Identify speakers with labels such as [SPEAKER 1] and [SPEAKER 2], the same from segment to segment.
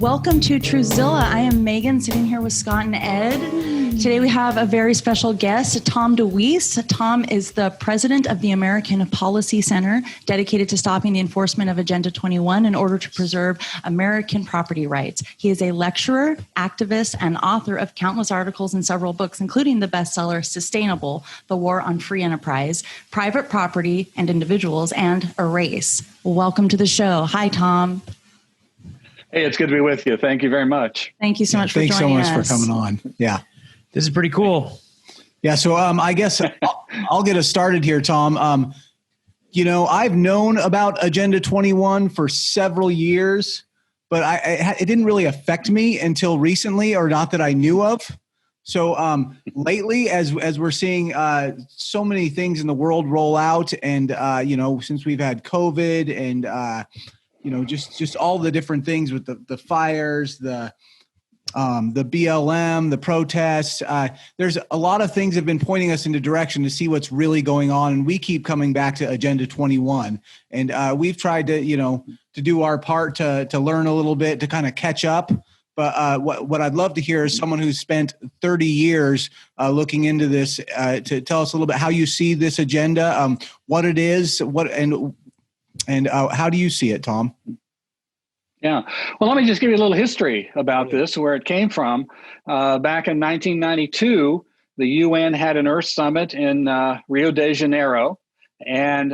[SPEAKER 1] Welcome to Truthzilla. I am Megan, sitting here with Scott and Ed. Today we have a very special guest, Tom DeWeese. Tom is the president of the American Policy Center, dedicated to stopping the enforcement of Agenda 21 in order to preserve American property rights. He is a lecturer, activist, and author of countless articles and several books, including the bestseller Sustainable: The War on Free Enterprise, Private Property and Individuals, and Erase. Welcome to the show. Hi, Tom.
[SPEAKER 2] Hey, it's good to be with you. Thank you very much.
[SPEAKER 1] Thank you so much for joining us.
[SPEAKER 3] Thanks so much for coming on. Yeah.
[SPEAKER 4] This is pretty cool.
[SPEAKER 3] Yeah. So I guess I'll get us started here, Tom. I've known about Agenda 21 for several years, but it didn't really affect me until recently, or not that I knew of. So lately, as we're seeing so many things in the world roll out, and since we've had COVID and just all the different things with the fires, the BLM, the protests. There's a lot of things that have been pointing us into direction to see what's really going on, and we keep coming back to Agenda 21. And we've tried to do our part to learn a little bit, to kind of catch up. But what I'd love to hear is someone who's spent 30 years looking into this, to tell us a little bit how you see this agenda, what it is, and how do you see it, Tom?
[SPEAKER 2] Yeah. Well, let me just give you a little history about this, where it came from. Back in 1992, the UN had an Earth Summit in Rio de Janeiro, and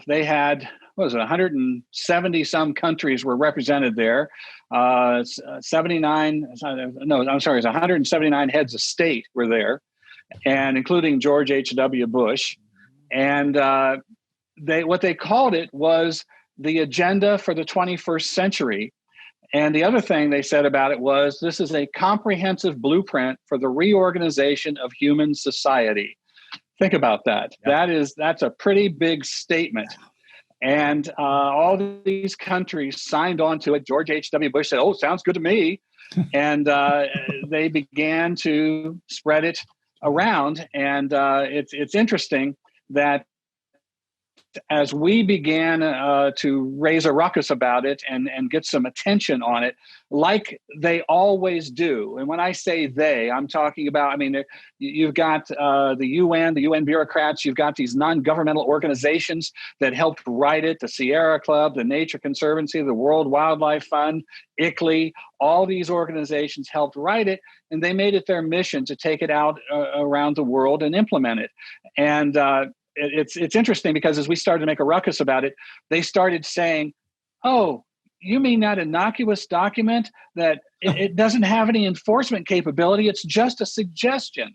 [SPEAKER 2] they had, 170 some countries were represented there. 179 heads of state were there, and including George H.W. Bush. And what they called it was the agenda for the 21st century. And the other thing they said about it was, this is a comprehensive blueprint for the reorganization of human society. Think about that. Yeah. That's a pretty big statement. And all these countries signed on to it. George H.W. Bush said, "Oh, sounds good to me." And they began to spread it around. And it's interesting that as we began to raise a ruckus about it and get some attention on it, like they always do. And when I say they, I'm talking about, you've got the UN bureaucrats, you've got these non-governmental organizations that helped write it, the Sierra Club, the Nature Conservancy, the World Wildlife Fund, ICLEI, all these organizations helped write it, and they made it their mission to take it out around the world and implement it. And it's interesting, because as we started to make a ruckus about it, they started saying, "Oh, you mean that innocuous document that it doesn't have any enforcement capability? It's just a suggestion."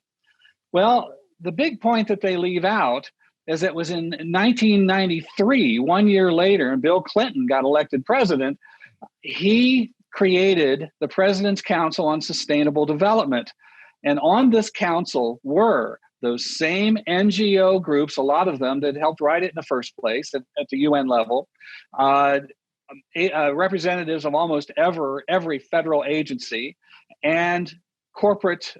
[SPEAKER 2] Well, the big point that they leave out is it was in 1993, 1 year later, and Bill Clinton got elected president. He created the President's Council on Sustainable Development. And on this council were those same NGO groups, a lot of them that helped write it in the first place at the UN level, representatives of almost every federal agency, and corporate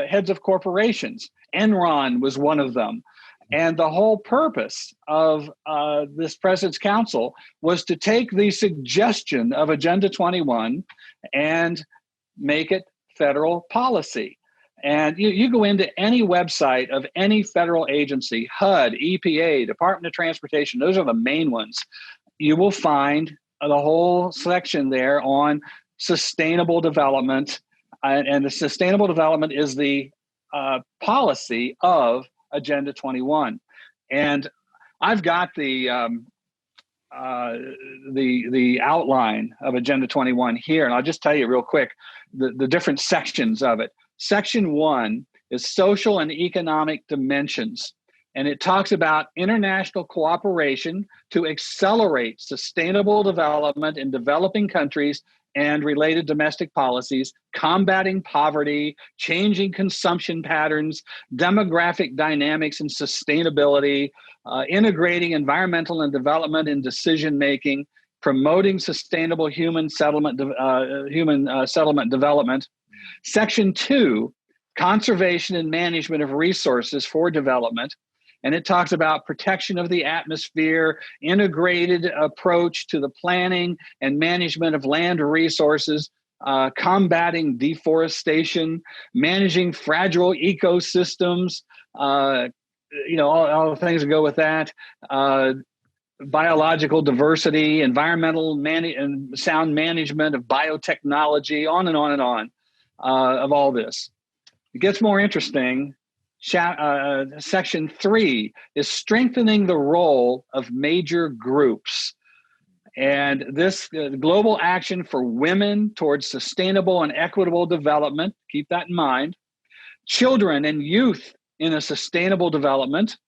[SPEAKER 2] heads of corporations. Enron was one of them. And the whole purpose of this President's Council was to take the suggestion of Agenda 21 and make it federal policy. And you go into any website of any federal agency, HUD, EPA, Department of Transportation, those are the main ones. You will find the whole section there on sustainable development. And the sustainable development is the policy of Agenda 21. And I've got the outline of Agenda 21 here. And I'll just tell you real quick, the different sections of it. Section 1 is social and economic dimensions, and it talks about international cooperation to accelerate sustainable development in developing countries and related domestic policies, combating poverty, changing consumption patterns, demographic dynamics and sustainability, integrating environmental and development in decision-making, promoting sustainable human settlement development. Section 2, conservation and management of resources for development. And it talks about protection of the atmosphere, integrated approach to the planning and management of land resources, combating deforestation, managing fragile ecosystems, all the things that go with that, biological diversity, environmental and sound management of biotechnology, on and on and on, of all this. It gets more interesting. Section 3 is strengthening the role of major groups. And this global action for women towards sustainable and equitable development, keep that in mind. Children and youth in a sustainable development,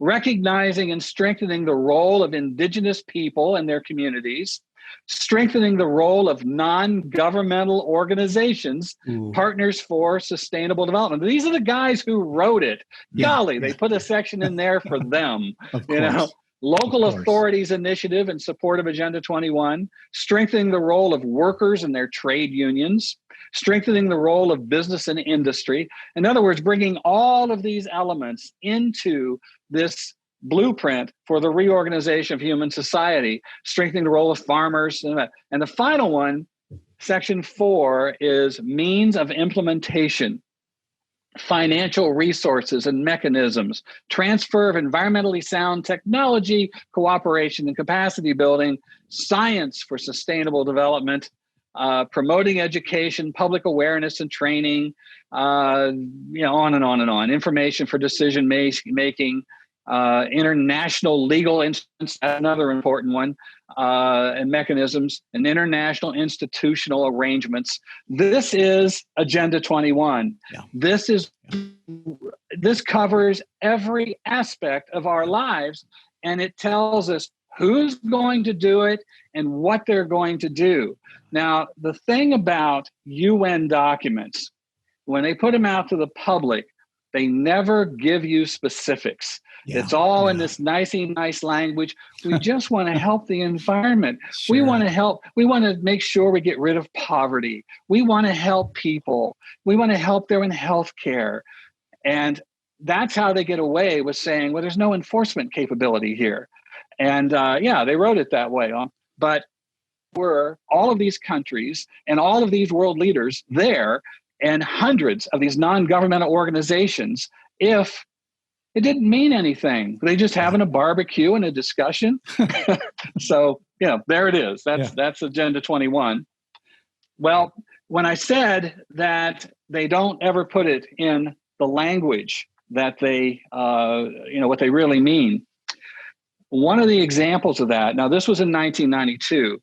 [SPEAKER 2] recognizing and strengthening the role of indigenous people and their communities, strengthening the role of non-governmental organizations, partners for sustainable development. These are the guys who wrote it. Golly, they put a section in there for them. Local authorities initiative in support of Agenda 21, strengthening the role of workers and their trade unions, strengthening the role of business and industry. In other words, bringing all of these elements into this blueprint for the reorganization of human society, strengthening the role of farmers. And the final one, Section 4, is means of implementation. Financial resources and mechanisms, transfer of environmentally sound technology, cooperation and capacity building, science for sustainable development, promoting education, public awareness and training, on and on and on. Information for decision making, international legal instruments, another important one, and mechanisms, and international institutional arrangements. This is Agenda 21. This covers every aspect of our lives, and it tells us who's going to do it and what they're going to do. Now, the thing about UN documents, when they put them out to the public, they never give you specifics. It's all in this nice language. We just want to help the environment. Sure. We want to help. We want to make sure we get rid of poverty. We want to help people. We want to help them in healthcare. And that's how they get away with saying, well, there's no enforcement capability here. And they wrote it that way. But were all of these countries and all of these world leaders there and hundreds of these non-governmental organizations, if it didn't mean anything, they just having a barbecue and a discussion. So, there it is. That's Agenda 21. Well, when I said that they don't ever put it in the language that they, what they really mean, one of the examples of that, now this was in 1992.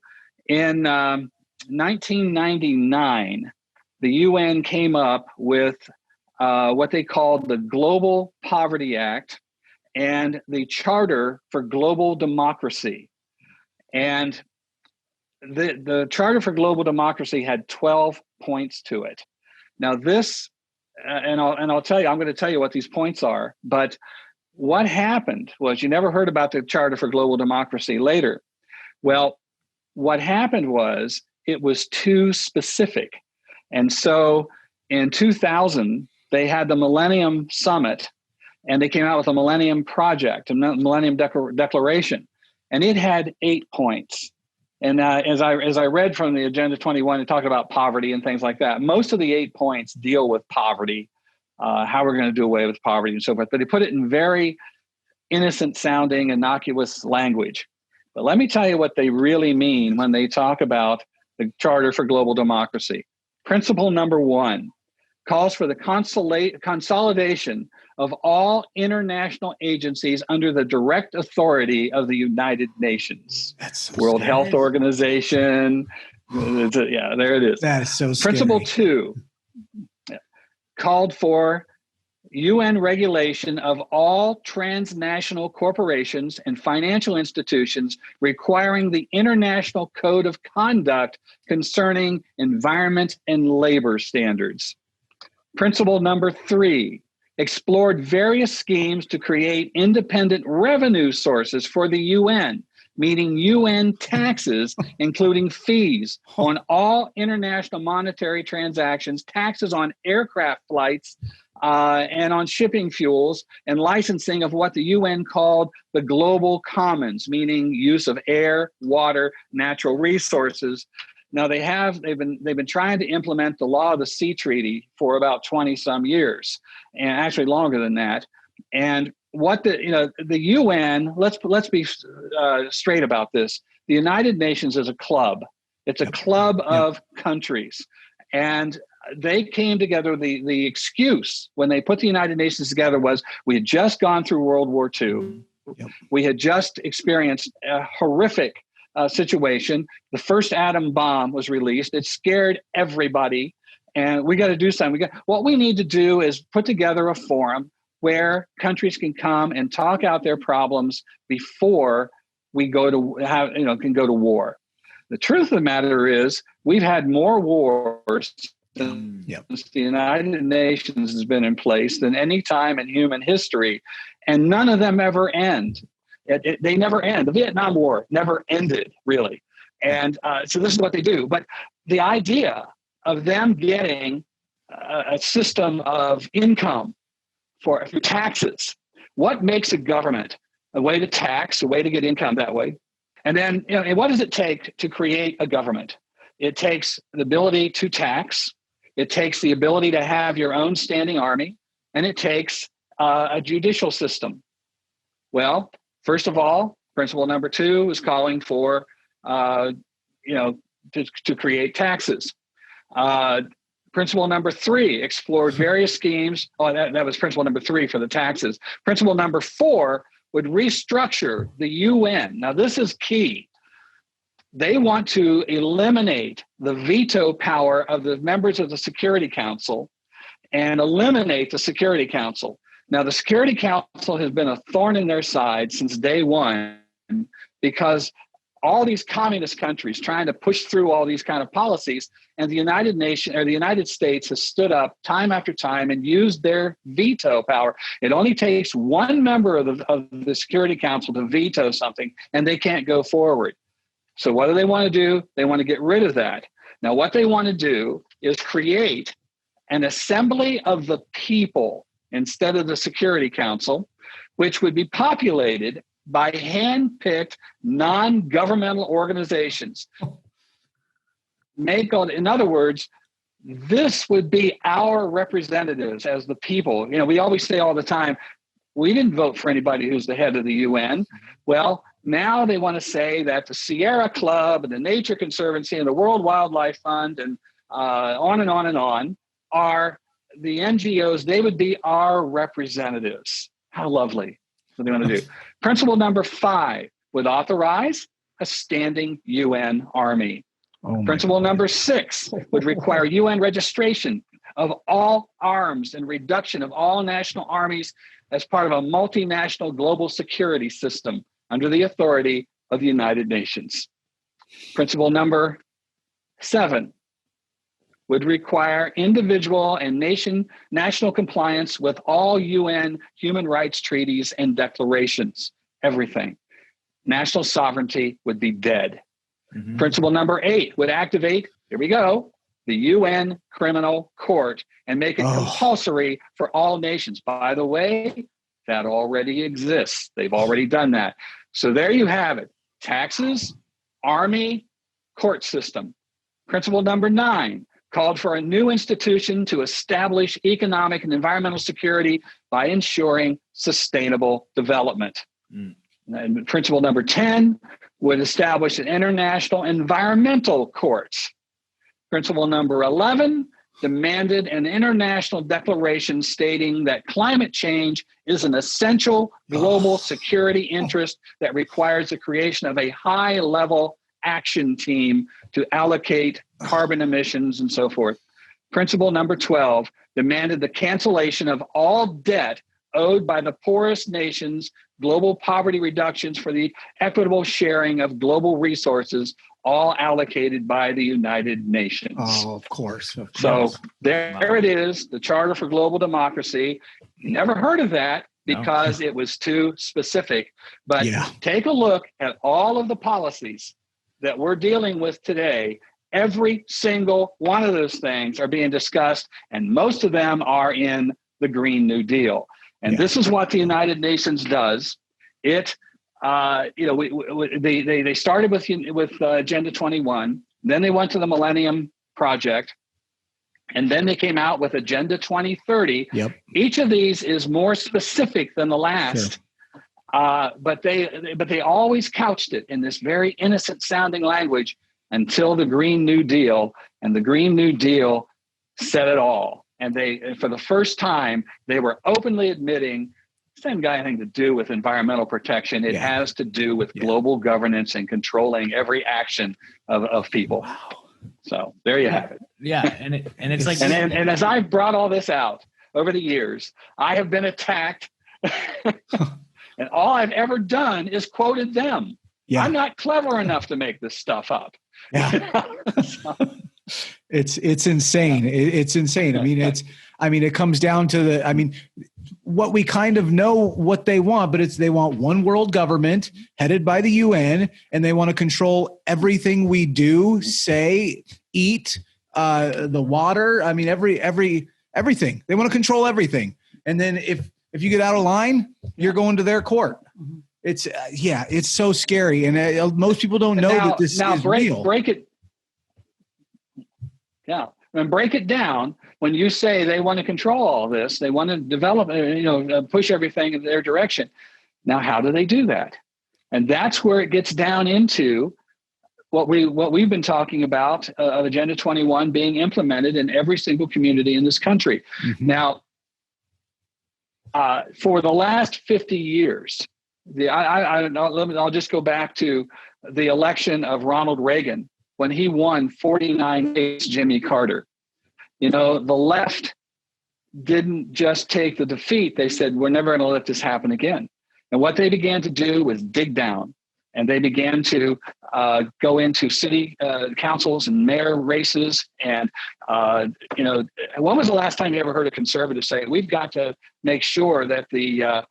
[SPEAKER 2] In 1999, the UN came up with what they called the Global Poverty Act and the Charter for Global Democracy. And the Charter for Global Democracy had 12 points to it. Now this, I'll tell you, I'm going to tell you what these points are, but what happened was, you never heard about the Charter for Global Democracy later. Well, what happened was it was too specific. And so in 2000, they had the Millennium Summit, and they came out with a Millennium Project, a Millennium Declaration, and it had 8 points. And as I read from the Agenda 21, it talked about poverty and things like that. Most of the 8 points deal with poverty, how we're going to do away with poverty and so forth. But they put it in very innocent-sounding, innocuous language. But let me tell you what they really mean when they talk about the Charter for Global Democracy. Principle number 1 calls for the consolidation of all international agencies under the direct authority of the United Nations.
[SPEAKER 3] That's so
[SPEAKER 2] World
[SPEAKER 3] scary.
[SPEAKER 2] Health Organization. There it is.
[SPEAKER 3] That is so scary.
[SPEAKER 2] Principle 2 called for UN regulation of all transnational corporations and financial institutions requiring the International Code of Conduct concerning environment and labor standards. Principle number 3 explored various schemes to create independent revenue sources for the UN, meaning UN taxes, including fees on all international monetary transactions, taxes on aircraft flights, and on shipping fuels, and licensing of what the UN called the global commons, meaning use of air, water, natural resources. Now they've been trying to implement the Law of the Sea Treaty for about 20 some years, and actually longer than that. And what the UN, let's be straight about this. The United Nations is a club. It's a club of countries, and they came together. The excuse when they put the United Nations together was we had just gone through World War II. Yep. We had just experienced a horrific situation. The first atom bomb was released. It scared everybody, and we got to do something. What we need to do is put together a forum where countries can come and talk out their problems before we can go to war. The truth of the matter is we've had more wars since the United Nations has been in place than any time in human history, and none of them ever end. They never end. The Vietnam War never ended, really. And so this is what they do. But the idea of them getting a system of income for taxes, what makes a government? A way to tax, a way to get income that way. And then, and what does it take to create a government? It takes the ability to tax. It takes the ability to have your own standing army, and it takes a judicial system. Well, first of all, principle number 2 is calling for, to create taxes. Principle number 3 explored various schemes. Oh, that was principle number 3 for the taxes. Principle number 4 would restructure the UN. Now, this is key. They want to eliminate the veto power of the members of the Security Council and eliminate the Security Council. Now, the Security Council has been a thorn in their side since day one because all these communist countries trying to push through all these kind of policies, and the United States has stood up time after time and used their veto power. It only takes one member of the Security Council to veto something, and they can't go forward. So what do they want to do? They want to get rid of that. Now, what they want to do is create an assembly of the people instead of the Security Council, which would be populated by hand-picked non-governmental organizations. In other words, this would be our representatives as the people. We always say all the time, we didn't vote for anybody who's the head of the UN. Well, now they want to say that the Sierra Club and the Nature Conservancy and the World Wildlife Fund and on and on and on are the NGOs. They would be our representatives. How lovely. What they want to do. Principle number 5 would authorize a standing UN army. Principle number 6 would require UN registration of all arms and reduction of all national armies as part of a multinational global security system under the authority of the United Nations. Principle number 7 would require individual and national compliance with all UN human rights treaties and declarations, everything. National sovereignty would be dead. Mm-hmm. Principle number 8 would activate, here we go, the UN Criminal Court and make it compulsory for all nations. By the way, that already exists. They've already done that. So there you have it. Taxes, army, court system. Principle number 9 called for a new institution to establish economic and environmental security by ensuring sustainable development. And principle number 10 would establish an international environmental court. Principle number 11 demanded an international declaration stating that climate change is an essential global security interest that requires the creation of a high-level action team to allocate carbon emissions and so forth. Principle number 12 demanded the cancellation of all debt owed by the poorest nations, global poverty reductions for the equitable sharing of global resources, all allocated by the United Nations.
[SPEAKER 3] Oh, of course.
[SPEAKER 2] So there it is, the Charter for Global Democracy. Never heard of that because it was too specific. But take a look at all of the policies that we're dealing with today. Every single one of those things are being discussed, and most of them are in the Green New Deal. And this is what the United Nations does. It, they started with Agenda 21. Then they went to the Millennium Project. And then they came out with Agenda 2030.
[SPEAKER 3] Yep.
[SPEAKER 2] Each of these is more specific than the last. Sure. But they always couched it in this very innocent sounding language until the Green New Deal. And the Green New Deal said it all. And for the first time, they were openly admitting this hasn't got anything to do with environmental protection. It has to do with global governance and controlling every action of people. Wow. So there you have it.
[SPEAKER 4] Yeah. And it's like,
[SPEAKER 2] and as I've brought all this out over the years, I have been attacked and all I've ever done is quoted them. Yeah. I'm not clever enough to make this stuff up.
[SPEAKER 3] Yeah. It's insane. It's insane. I mean, it comes down to what we kind of know what they want, but they want one world government headed by the UN, and they want to control everything we do, say, eat, the water. I mean, everything. They want to control everything. And then if you get out of line, you're going to their court. It's it's so scary. And most people don't know that this is real.
[SPEAKER 2] Break it. Yeah. And break it down. When you say they want to control all this, they want to develop, push everything in their direction. Now, how do they do that? And that's where it gets down into what we've been talking about of Agenda 21 being implemented in every single community in this country. Mm-hmm. Now, for the last 50 years, I'll just go back to the election of Ronald Reagan when he won 49 against Jimmy Carter. The left didn't just take the defeat. They said, we're never going to let this happen again. And what they began to do was dig down. And they began to go into city councils and mayor races. And, when was the last time you ever heard a conservative say, we've got to make sure that the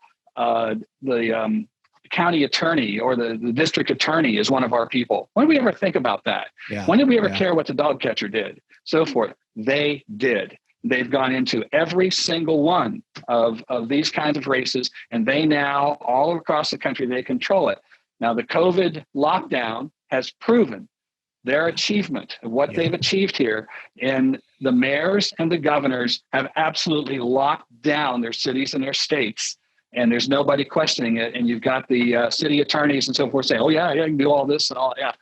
[SPEAKER 2] county attorney or the district attorney is one of our people? When did we ever think about that? Yeah. When did we ever care what the dog catcher did? So forth. They did. They've gone into every single one of these kinds of races, and they now, all across the country, they control it. Now, the COVID lockdown has proven their achievement of what they've achieved here. And the mayors and the governors have absolutely locked down their cities and their states. And there's nobody questioning it. And you've got the city attorneys and so forth saying, oh, yeah, you can do all this and all. Yeah.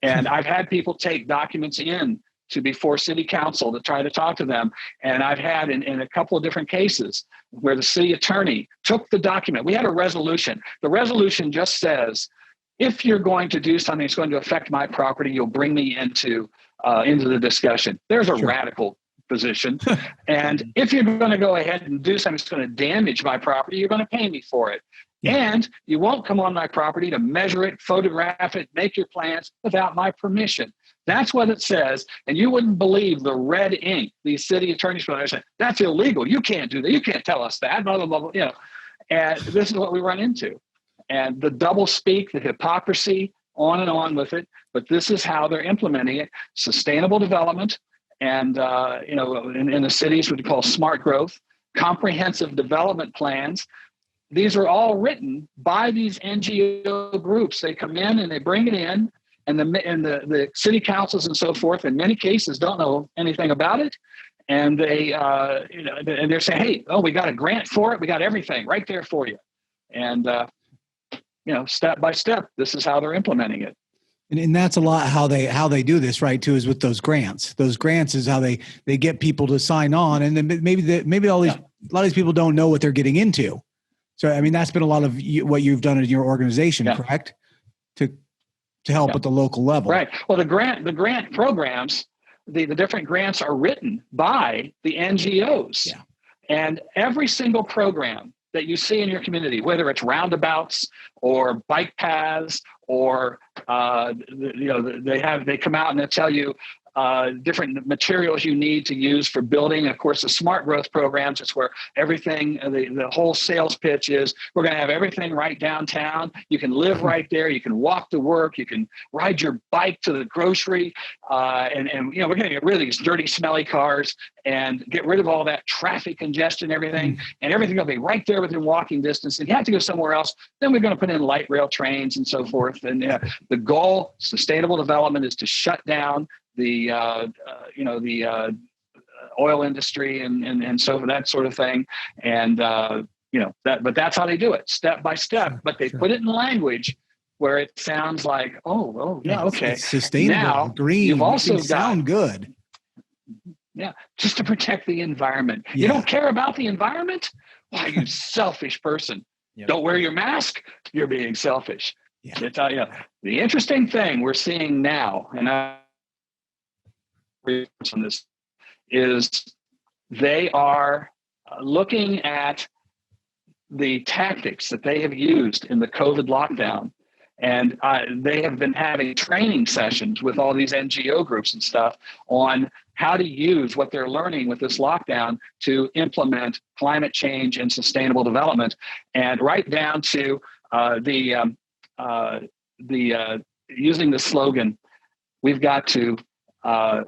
[SPEAKER 2] And I've had people take documents in to before city council to try to talk to them. And I've had in a couple of different cases where the city attorney took the document. We had a resolution. The resolution just says, if you're going to do something that's going to affect my property, you'll bring me into the discussion. There's a radical position. And if you're going to go ahead and do something that's going to damage my property, you're going to pay me for it. Yeah. And you won't come on my property to measure it, photograph it, make your plans without my permission. That's what it says. And you wouldn't believe the red ink these city attorneys are saying, that's illegal. You can't do that. You can't tell us that. Blah, blah, blah, blah. And this is what we run into. And the double speak, the hypocrisy, on and on with it. But this is how they're implementing it. Sustainable development. And, in the cities, what we call smart growth, comprehensive development plans. These are all written by these NGO groups. They come in and they bring it in, and the city councils and so forth, in many cases, don't know anything about it. And they, and they're saying, hey, we got a grant for it. We got everything right there for you. And, step by step, this is how they're implementing it.
[SPEAKER 3] And that's a lot how they do this, right? Too, is with those grants. Those grants is how they get people to sign on, and then maybe a lot of these people don't know what they're getting into. So I mean, that's been a lot of what you've done in your organization, correct? To help at the local level,
[SPEAKER 2] right? Well, the grant programs, the different grants are written by the NGOs, and every single program that you see in your community, whether it's roundabouts or bike paths or they come out and they tell you different materials you need to use for building. Of course, the smart growth programs, it's where everything, the whole sales pitch is, we're going to have everything right downtown. You can live right there. You can walk to work. You can ride your bike to the grocery. And we're going to get rid of these dirty, smelly cars and get rid of all that traffic congestion, everything, and everything will be right there within walking distance. And you have to go somewhere else. Then we're going to put in light rail trains and so forth. And the goal, sustainable development, is to shut down the oil industry and so that sort of thing. And but that's how they do it, step by step.
[SPEAKER 3] Sure,
[SPEAKER 2] but they put it in language where it sounds like, okay.
[SPEAKER 3] It's sustainable,
[SPEAKER 2] Now,
[SPEAKER 3] green.
[SPEAKER 2] you've also
[SPEAKER 3] sound good.
[SPEAKER 2] Yeah, just to protect the environment.
[SPEAKER 3] Yeah.
[SPEAKER 2] You don't care about the environment? Why, you selfish person. Yep. Don't wear your mask? You're being selfish. Yeah. The interesting thing we're seeing now, and I on this, is they are looking at the tactics that they have used in the COVID lockdown. And they have been having training sessions with all these NGO groups and stuff on how to use what they're learning with this lockdown to implement climate change and sustainable development, and right down to using the slogan, "We've got to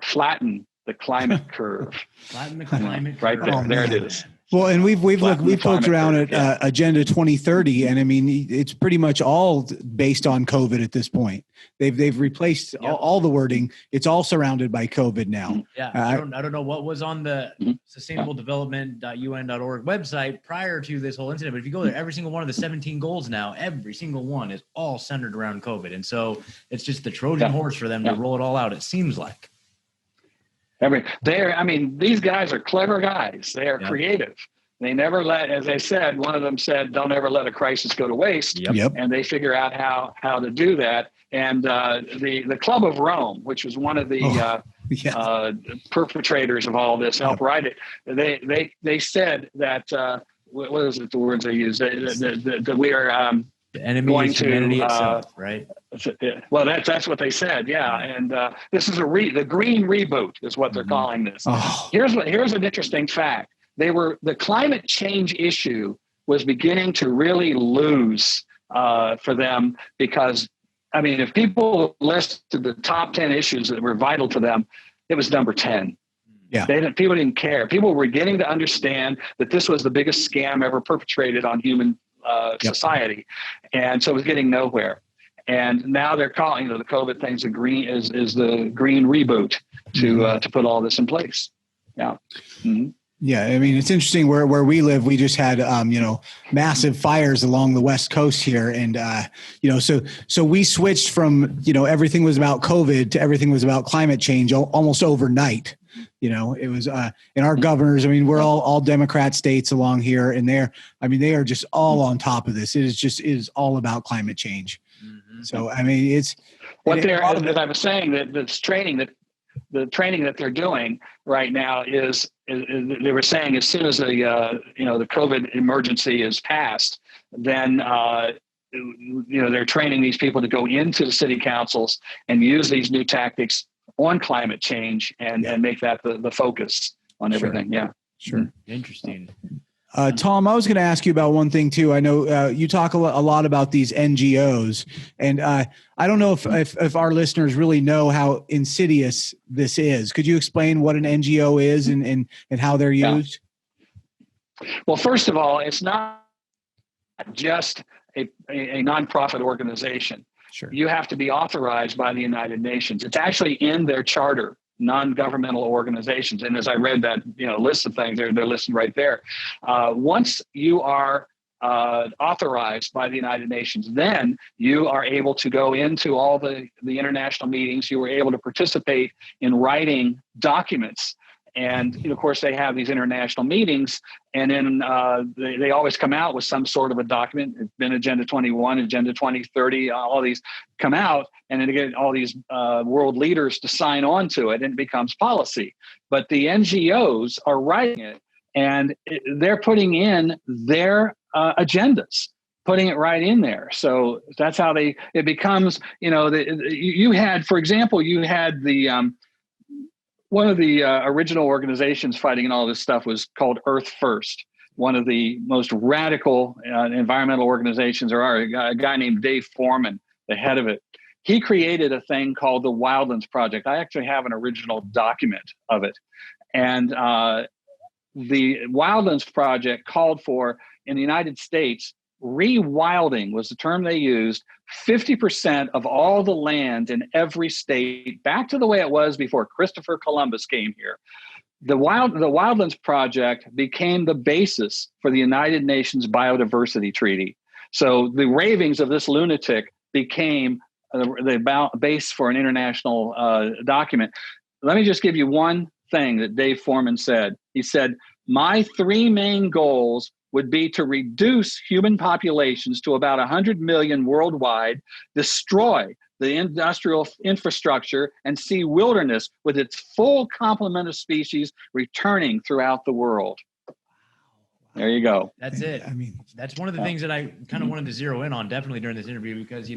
[SPEAKER 2] flatten the climate curve."
[SPEAKER 4] Flatten the climate
[SPEAKER 2] right
[SPEAKER 4] curve.
[SPEAKER 2] there. There it is.
[SPEAKER 3] Well, and we've poked around at Agenda 2030, and I mean, it's pretty much all based on COVID at this point. They've replaced all the wording. It's all surrounded by COVID now.
[SPEAKER 4] Yeah, I don't know what was on the sustainabledevelopment.un.org website prior to this whole incident, but if you go there, every single one of the 17 goals now, every single one is all centered around COVID, and so it's just the Trojan horse for them to roll it all out. It seems like.
[SPEAKER 2] These guys are clever guys. They are creative. They never let, as I said, one of them said, "Don't ever let a crisis go to waste."
[SPEAKER 3] Yep.
[SPEAKER 2] And they figure out how to do that. And the Club of Rome, which was one of the perpetrators of all this, helped write it. They said that what was it? The words they used that we are.
[SPEAKER 4] The enemy is humanity itself, right?
[SPEAKER 2] Well, that's what they said, yeah. And this is the green reboot is what they're calling this.
[SPEAKER 3] Oh.
[SPEAKER 2] Here's an interesting fact: the climate change issue was beginning to really lose for them, because if people listed the top 10 issues that were vital to them, it was number 10.
[SPEAKER 3] Yeah,
[SPEAKER 2] people didn't care. People were beginning to understand that this was the biggest scam ever perpetrated on human society, and so it was getting nowhere. And now they're calling the COVID thing's the green is the green reboot to put all this in place. Yeah. Mm-hmm.
[SPEAKER 3] Yeah, it's interesting where we live. We just had massive fires along the West Coast here, and so we switched from everything was about COVID to everything was about climate change almost overnight. It was and our governors, we're all Democrat states along here, and they are just all on top of this. It is all about climate change. Mm-hmm. So it's
[SPEAKER 2] what as I was saying, that this training the training that they're doing right now is they were saying as soon as the COVID emergency is passed, then they're training these people to go into the city councils and use these new tactics on climate change and make that the focus on everything. Yeah.
[SPEAKER 3] Sure.
[SPEAKER 4] Interesting.
[SPEAKER 3] Tom, I was going to ask you about one thing too. I know you talk a lot about these NGOs, and I don't know if our listeners really know how insidious this is. Could you explain what an NGO is and how they're used?
[SPEAKER 2] Well, first of all, it's not just a nonprofit organization.
[SPEAKER 3] Sure.
[SPEAKER 2] You have to be authorized by the United Nations. It's actually in their charter, non-governmental organizations. And as I read that list of things, they're listed right there. Once you are authorized by the United Nations, then you are able to go into all the international meetings. You were able to participate in writing documents. And of course, they have these international meetings, and then they always come out with some sort of a document. It's been Agenda 21, Agenda 2030, all these come out, and then they get all these world leaders to sign on to it, and it becomes policy. But the NGOs are writing it, and they're putting in their agendas, putting it right in there. So that's how it becomes. You had, for example, the one of the original organizations fighting in all this stuff was called Earth First. One of the most radical environmental organizations, a guy named Dave Foreman, the head of it. He created a thing called the Wildlands Project. I actually have an original document of it. And the Wildlands Project called for, in the United States, rewilding was the term they used 50% of all the land in every state back to the way it was before Christopher Columbus came here. The Wildlands Project became the basis for the United Nations Biodiversity Treaty. So the ravings of this lunatic became the base for an international document. Let me just give you one thing that Dave Foreman said. He said, my three main goals would be to reduce human populations to about 100 million worldwide, destroy the industrial infrastructure, and see wilderness with its full complement of species returning throughout the world. There you go.
[SPEAKER 4] That's it. I mean, that's one of the things that I kind of wanted to zero in on definitely during this interview, because,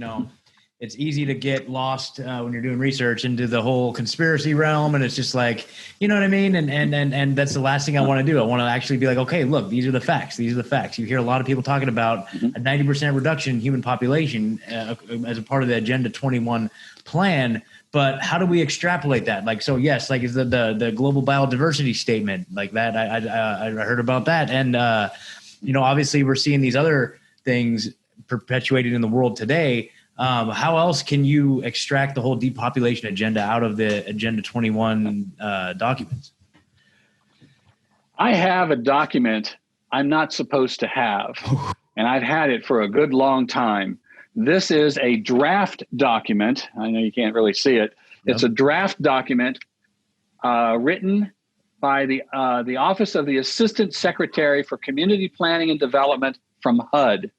[SPEAKER 4] it's easy to get lost when you're doing research into the whole conspiracy realm. And it's just like, you know what I mean? And that's the last thing I want to do. I want to actually be like, okay, look, these are the facts. These are the facts. You hear a lot of people talking about a 90% reduction in human population as a part of the Agenda 21 plan. But how do we extrapolate that? Like, so yes, like is the global biodiversity statement like that? I heard about that. And, obviously we're seeing these other things perpetuated in the world today. How else can you extract the whole depopulation agenda out of the Agenda 21 documents?
[SPEAKER 2] I have a document I'm not supposed to have, and I've had it for a good long time. This is a draft document. I know you can't really see it. Yep. It's a draft document written by the Office of the Assistant Secretary for Community Planning and Development from HUD.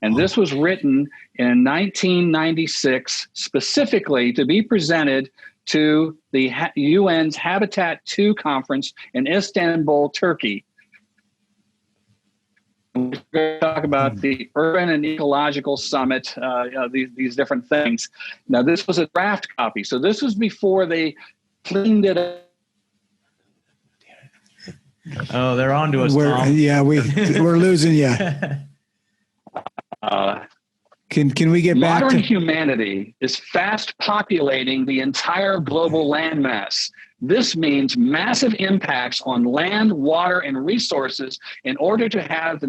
[SPEAKER 2] And this was written in 1996 specifically to be presented to the UN's Habitat II conference in Istanbul, Turkey. We're going to talk about the Urban and Ecological Summit, these different things. Now, this was a draft copy. So this was before they cleaned it up.
[SPEAKER 4] Oh, they're on to us, Tom.
[SPEAKER 3] Yeah, we're losing you. Can we get back to
[SPEAKER 2] modern humanity is fast populating the entire global landmass. This means massive impacts on land, water, and resources in order to have the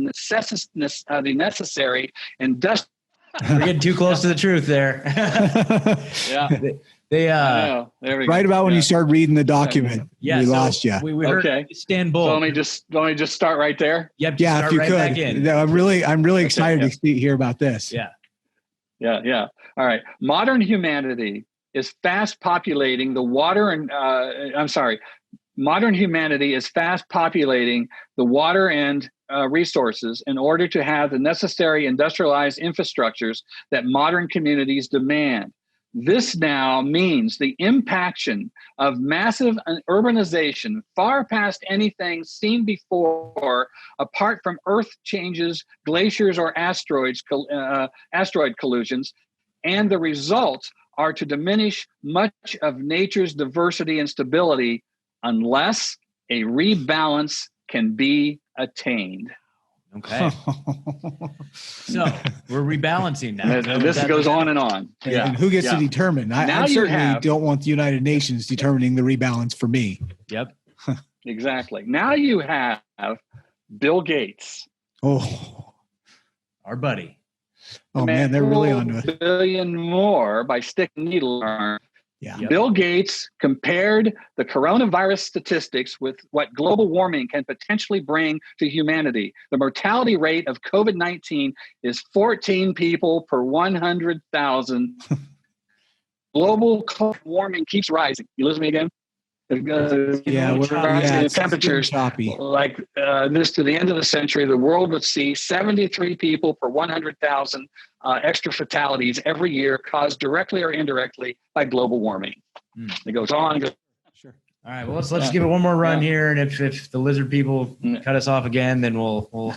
[SPEAKER 2] necessary industrial.
[SPEAKER 4] We're getting too close to the truth there.
[SPEAKER 2] Yeah.
[SPEAKER 4] They
[SPEAKER 3] right about when you start reading the document, we lost you.
[SPEAKER 4] We heard Istanbul.
[SPEAKER 2] So let me just start right there.
[SPEAKER 4] Yep.
[SPEAKER 3] Yeah, if you could. I'm really excited to hear about this.
[SPEAKER 2] Yeah. All right. Modern humanity is fast populating the water and modern humanity is fast populating the water and resources in order to have the necessary industrialized infrastructures that modern communities demand. This now means the impaction of massive urbanization far past anything seen before, apart from Earth changes, glaciers, or asteroid collisions, and the results are to diminish much of nature's diversity and stability unless a rebalance can be attained.
[SPEAKER 4] Okay. So we're rebalancing now.
[SPEAKER 2] And this goes on and on.
[SPEAKER 3] Yeah. And who gets to determine? I certainly don't want the United Nations determining the rebalance for me.
[SPEAKER 4] Yep.
[SPEAKER 2] Exactly. Now you have Bill Gates.
[SPEAKER 3] Oh,
[SPEAKER 4] our buddy.
[SPEAKER 3] Oh man, they're really on to it.
[SPEAKER 2] $1 billion more by sticking needle arm.
[SPEAKER 3] Yeah.
[SPEAKER 2] Yep. Bill Gates compared the coronavirus statistics with what global warming can potentially bring to humanity. The mortality rate of COVID-19 is 14 people per 100,000. Global warming keeps rising. You lose me again? We're rising in temperatures. Like this to the end of the century, the world would see 73 people per 100,000 extra fatalities every year caused directly or indirectly by global warming. It goes on.
[SPEAKER 3] Sure.
[SPEAKER 4] All right. Well, let's give it one more run here, and if the lizard people cut us off again, then we'll we'll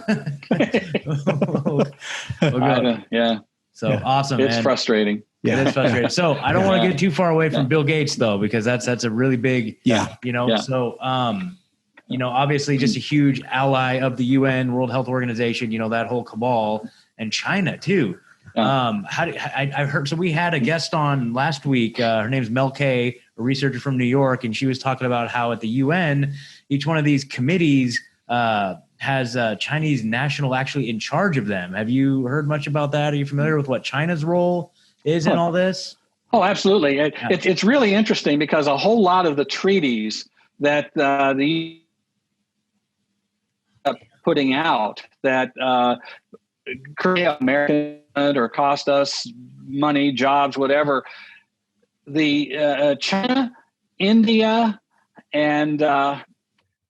[SPEAKER 4] go. So awesome.
[SPEAKER 2] It's frustrating.
[SPEAKER 4] Yeah, it is frustrating. So I don't want to get too far away from Bill Gates though, because that's a really big, So, obviously just a huge ally of the UN, World Health Organization, that whole cabal, and China too. I heard, so we had a guest on last week. Her name's Mel Kay, a researcher from New York. And she was talking about how at the UN, each one of these committees has Chinese national actually in charge of them. Have you heard much about that? Are you familiar with what China's role is in all this?
[SPEAKER 2] Oh, absolutely. It's really interesting because a whole lot of the treaties that the putting out that create American or cost us money, jobs, whatever, the China, India, and what's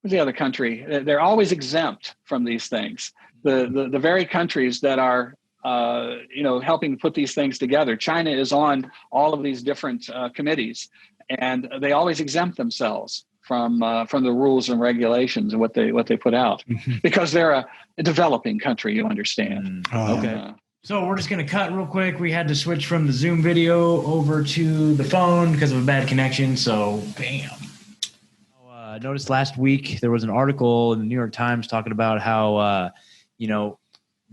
[SPEAKER 2] the other country? They're always exempt from these things. The very countries that are helping put these things together. China is on all of these different committees, and they always exempt themselves from the rules and regulations and what they put out, because they're a developing country. You understand?
[SPEAKER 4] Okay. So we're just going to cut real quick. We had to switch from the Zoom video over to the phone because of a bad connection. So, bam. I noticed last week there was an article in the New York Times talking about how,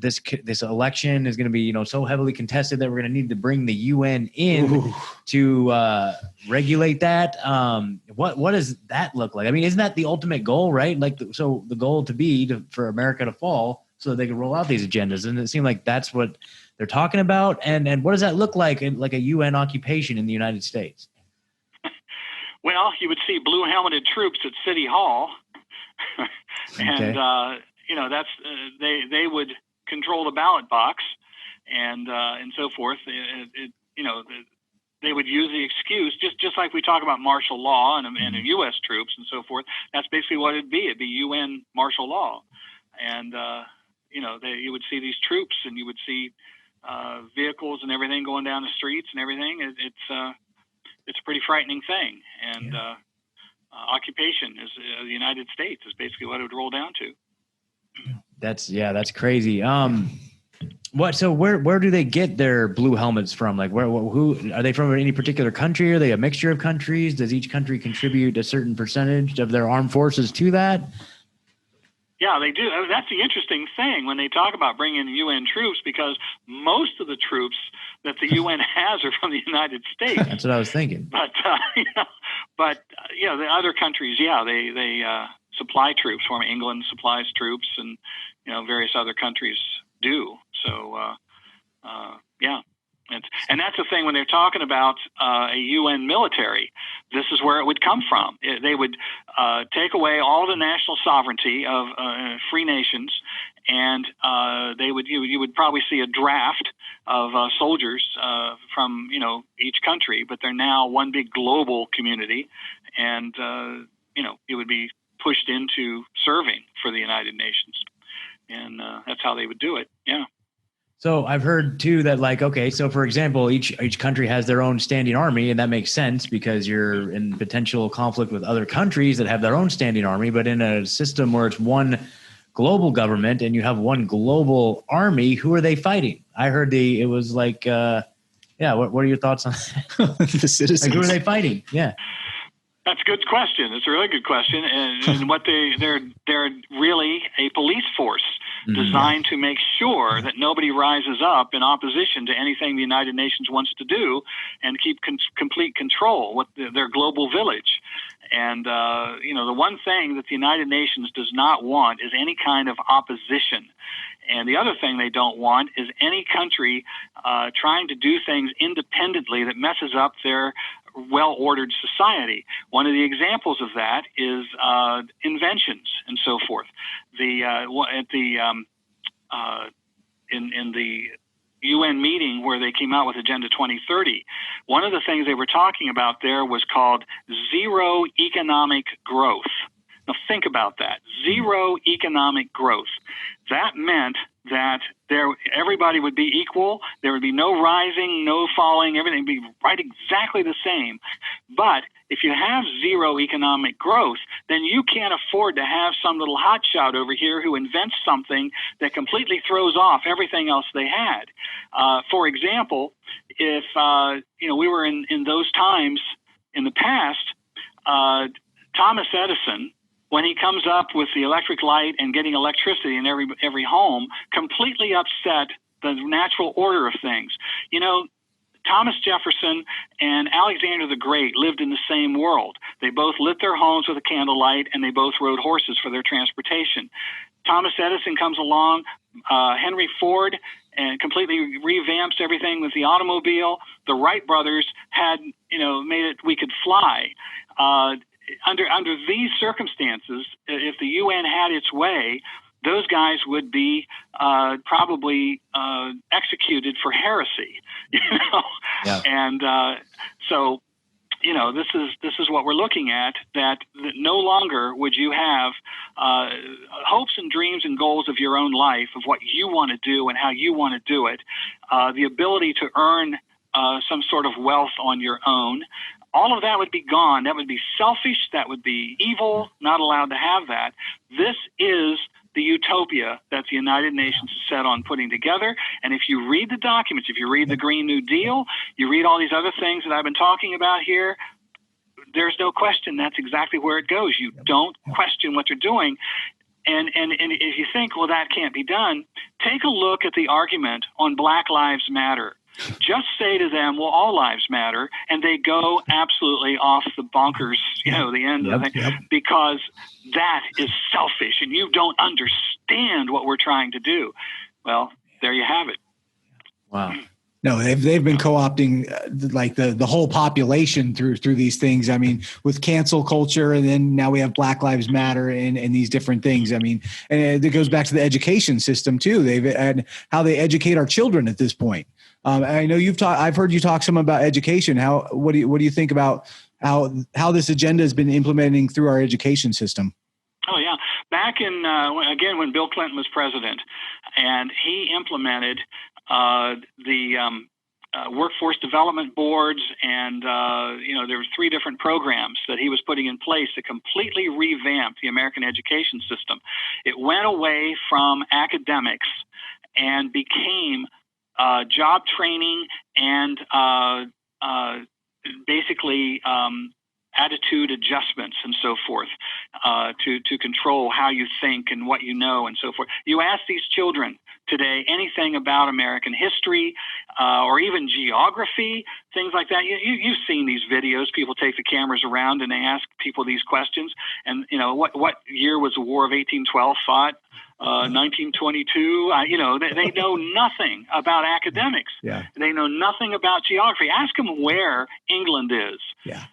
[SPEAKER 4] this election is going to be, so heavily contested that we're going to need to bring the UN in to regulate that. What does that look like? I mean, isn't that the ultimate goal, right? Like, so the goal to be for America to fall so that they can roll out these agendas. And it seemed like that's what they're talking about. And what does that look like in like a UN occupation in the United States?
[SPEAKER 5] Well, you would see blue helmeted troops at City Hall, and that's they would control the ballot box, and so forth. They would use the excuse, just like we talk about martial law and U.S. troops and so forth. That's basically what it'd be. It'd be UN martial law, and you would see these troops, and you would see vehicles and everything going down the streets and everything. It's a pretty frightening thing, and occupation is the United States is basically what it would roll down to.
[SPEAKER 4] That's crazy. So where do they get their blue helmets from? Like who are they from? Any particular country? Are they a mixture of countries? Does each country contribute a certain percentage of their armed forces to that?
[SPEAKER 5] Yeah, they do. That's the interesting thing when they talk about bringing in UN troops, because most of the troops that the UN has are from the United States.
[SPEAKER 4] That's what I was thinking.
[SPEAKER 5] But the other countries, they supply troops. From England supplies troops, and various other countries do. So and that's the thing when they're talking about a UN military. This is where it would come from. They would take away all the national sovereignty of free nations, and you would probably see a draft of soldiers from each country, but they're now one big global community, and it would be pushed into serving for the United Nations, and that's how they would do it. Yeah.
[SPEAKER 4] So I've heard too that so for example, each country has their own standing army, and that makes sense because you're in potential conflict with other countries that have their own standing army. But in a system where it's one global government and you have one global army, who are they fighting? I heard it was like, what are your thoughts on that?
[SPEAKER 3] The citizens.
[SPEAKER 4] Like, who are they fighting? Yeah.
[SPEAKER 5] That's a good question. It's a really good question, and what they're really a police force designed to make sure that nobody rises up in opposition to anything the United Nations wants to do, and keep complete control with their global village. And the one thing that the United Nations does not want is any kind of opposition. And the other thing they don't want is any country trying to do things independently that messes up their well-ordered society. One of the examples of that is inventions and so forth. In the UN meeting where they came out with Agenda 2030, one of the things they were talking about there was called zero economic growth. Now think about that. Zero economic growth. That meant that everybody would be equal. There would be no rising, no falling. Everything would be right exactly the same. But if you have zero economic growth, then you can't afford to have some little hotshot over here who invents something that completely throws off everything else they had. For example, if we were in those times in the past, Thomas Edison, when he comes up with the electric light and getting electricity in every home, completely upset the natural order of things. Thomas Jefferson and Alexander the Great lived in the same world. They both lit their homes with a candlelight, and they both rode horses for their transportation. Thomas Edison comes along, Henry Ford, and completely revamps everything with the automobile. The Wright brothers had, made it we could fly. Under these circumstances, if the UN had its way, those guys would be probably executed for heresy.
[SPEAKER 3] Yeah.
[SPEAKER 5] And so, this is what we're looking at. That no longer would you have hopes and dreams and goals of your own life, of what you want to do and how you want to do it. The ability to earn some sort of wealth on your own. All of that would be gone. That would be selfish. That would be evil. Not allowed to have that. This is the utopia that the United Nations is set on putting together. And if you read the documents, if you read the Green New Deal, you read all these other things that I've been talking about here, there's no question that's exactly where it goes. You don't question what they're doing. And if you think, well, that can't be done, take a look at the argument on Black Lives Matter. Just say to them, well, all lives matter, and they go absolutely off the bonkers, the end of it, because that is selfish, and you don't understand what we're trying to do. Well, there you have it.
[SPEAKER 4] Wow.
[SPEAKER 3] No, they've been co-opting like the whole population through these things. I mean, with cancel culture, and then now we have Black Lives Matter and these different things. I mean, and it goes back to the education system too. And how they educate our children at this point. I know I've heard you talk some about education. What do you think about how this agenda has been implementing through our education system?
[SPEAKER 5] Oh yeah, back in when Bill Clinton was president, and he implemented the workforce development boards, and there were 3 different programs that he was putting in place to completely revamp the American education system. It went away from academics and became job training and basically attitude adjustments and so forth to control how you think and what you know and so forth. You ask these children today anything about American history or even geography, things like that. You've seen these videos. People take the cameras around and they ask people these questions. And, what year was the War of 1812 fought? 1922, they know nothing about academics.
[SPEAKER 3] Yeah.
[SPEAKER 5] They know nothing about geography. Ask them where England is.
[SPEAKER 3] Yeah.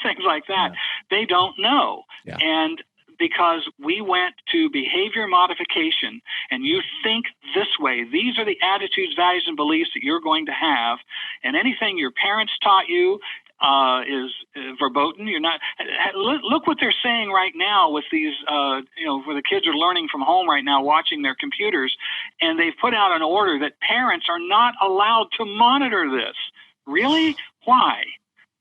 [SPEAKER 5] Things like that. Yeah. They don't know.
[SPEAKER 3] Yeah.
[SPEAKER 5] And because we went to behavior modification, and you think this way, these are the attitudes, values, and beliefs that you're going to have, and anything your parents taught you is verboten. You're not. Look what they're saying right now with these, where the kids are learning from home right now, watching their computers, and they've put out an order that parents are not allowed to monitor this. Really? Why?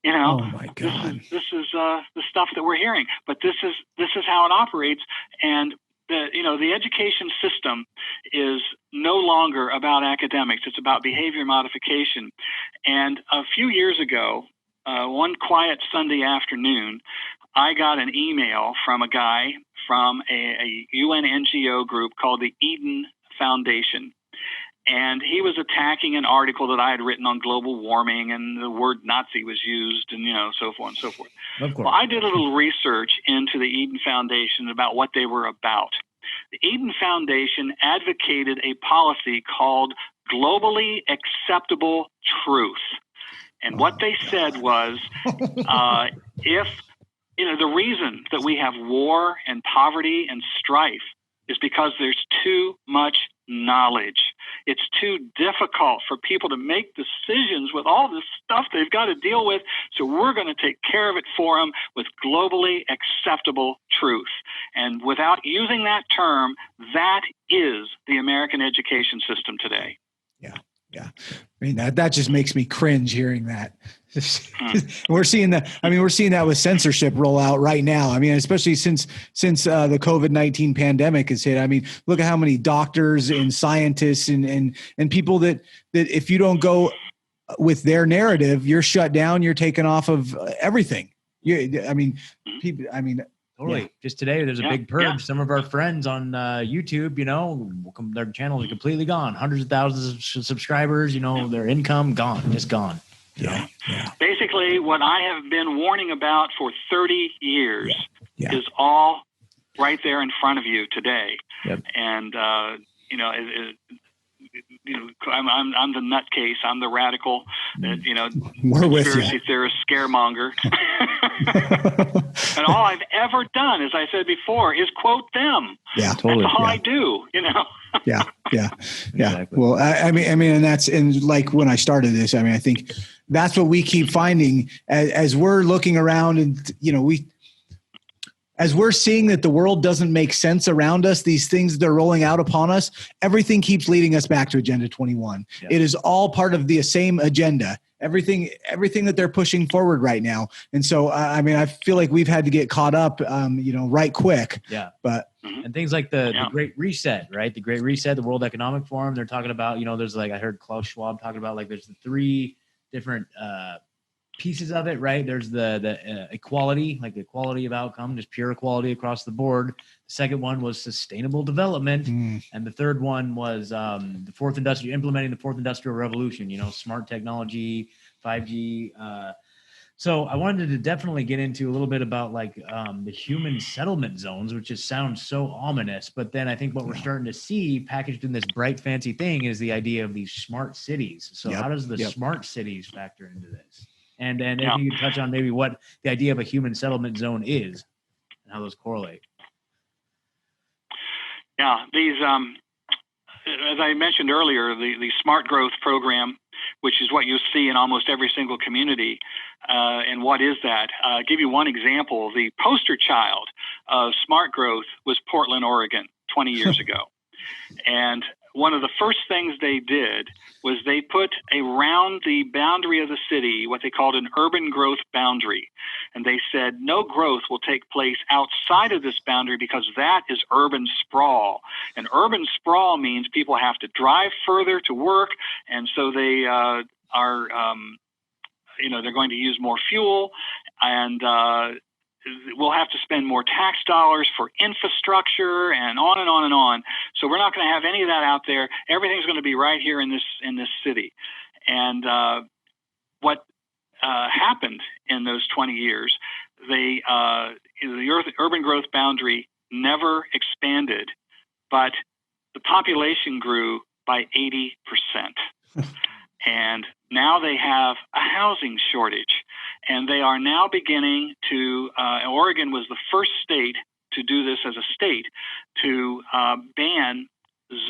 [SPEAKER 3] Oh my God!
[SPEAKER 5] This is the stuff that we're hearing, but this is how it operates, and the education system is no longer about academics. It's about behavior modification. And a few years ago, one quiet Sunday afternoon, I got an email from a guy from a UN NGO group called the Eden Foundation. And he was attacking an article that I had written on global warming, and the word Nazi was used, and so forth and so forth.
[SPEAKER 4] Of course.
[SPEAKER 5] Well, I did a little research into the Eden Foundation about what they were about. The Eden Foundation advocated a policy called globally acceptable truth. And what they said was, if the reason that we have war and poverty and strife is because there's too much knowledge. It's too difficult for people to make decisions with all this stuff they've got to deal with. So we're going to take care of it for them with globally acceptable truth. And without using that term, that is the American education system today.
[SPEAKER 3] Yeah. I mean, that just makes me cringe hearing that. We're seeing that. I mean, we're seeing that with censorship roll out right now. I mean, especially since the COVID-19 pandemic has hit. I mean, look at how many doctors and scientists and people that if you don't go with their narrative, you're shut down. You're taken off of everything.
[SPEAKER 4] Totally.
[SPEAKER 3] Yeah.
[SPEAKER 4] Just today, there's a
[SPEAKER 5] Yeah,
[SPEAKER 4] big purge.
[SPEAKER 5] yeah.
[SPEAKER 4] Some of our friends on YouTube, their channels are completely gone. Hundreds of thousands of subscribers, their income gone, just gone.
[SPEAKER 3] Yeah. Yeah.
[SPEAKER 5] Basically, what I have been warning about for 30 years
[SPEAKER 3] Yeah.
[SPEAKER 5] is all right there in front of you today.
[SPEAKER 4] Yep.
[SPEAKER 5] And I'm the nutcase. I'm the radical.
[SPEAKER 3] We're with
[SPEAKER 5] conspiracy
[SPEAKER 3] you.
[SPEAKER 5] theorist, scaremonger. And all I've ever done, as I said before, is quote them.
[SPEAKER 3] Yeah.
[SPEAKER 4] Totally.
[SPEAKER 5] That's all
[SPEAKER 3] Yeah.
[SPEAKER 5] I do.
[SPEAKER 3] Yeah.
[SPEAKER 4] Exactly.
[SPEAKER 3] Well, I mean, and like when I started this, I mean, I think that's what we keep finding as we're looking around, and as we're seeing that the world doesn't make sense around us, these things that are rolling out upon us, everything keeps leading us back to Agenda 21.
[SPEAKER 4] Yeah.
[SPEAKER 3] It is all part of the same agenda. Everything that they're pushing forward right now. And so, I mean, I feel like we've had to get caught up, right quick.
[SPEAKER 4] Yeah.
[SPEAKER 3] But
[SPEAKER 4] And things like the Great Reset, right? The Great Reset, the World Economic Forum, they're talking about, there's I heard Klaus Schwab talking about there's the three different pieces of it, right? There's the equality, like the equality of outcome, just pure equality across the board. The second one was sustainable development. And the third one was implementing the fourth industrial revolution, smart technology, 5G. So I wanted to definitely get into a little bit about the human settlement zones, which just sounds so ominous. But then I think what we're starting to see packaged in this bright, fancy thing is the idea of these smart cities. So how does the smart cities factor into this? And then if you could touch on maybe what the idea of a human settlement zone is and how those correlate.
[SPEAKER 5] Yeah, these, as I mentioned earlier, the Smart Growth Program, which is what you see in almost every single community. And what is that? I'll give you one example. The poster child of Smart Growth was Portland, Oregon, 20 years ago. And one of the first things they did was they put around the boundary of the city what they called an urban growth boundary. And they said no growth will take place outside of this boundary because that is urban sprawl. And urban sprawl means people have to drive further to work. And so they they're going to use more fuel, and we'll have to spend more tax dollars for infrastructure, and on and on and on. So we're not going to have any of that out there. Everything's going to be right here in this city. And what happened in those 20 years, the urban growth boundary never expanded, but the population grew by 80%. And now they have a housing shortage, and they are now beginning to, Oregon was the first state to do this as a state, to ban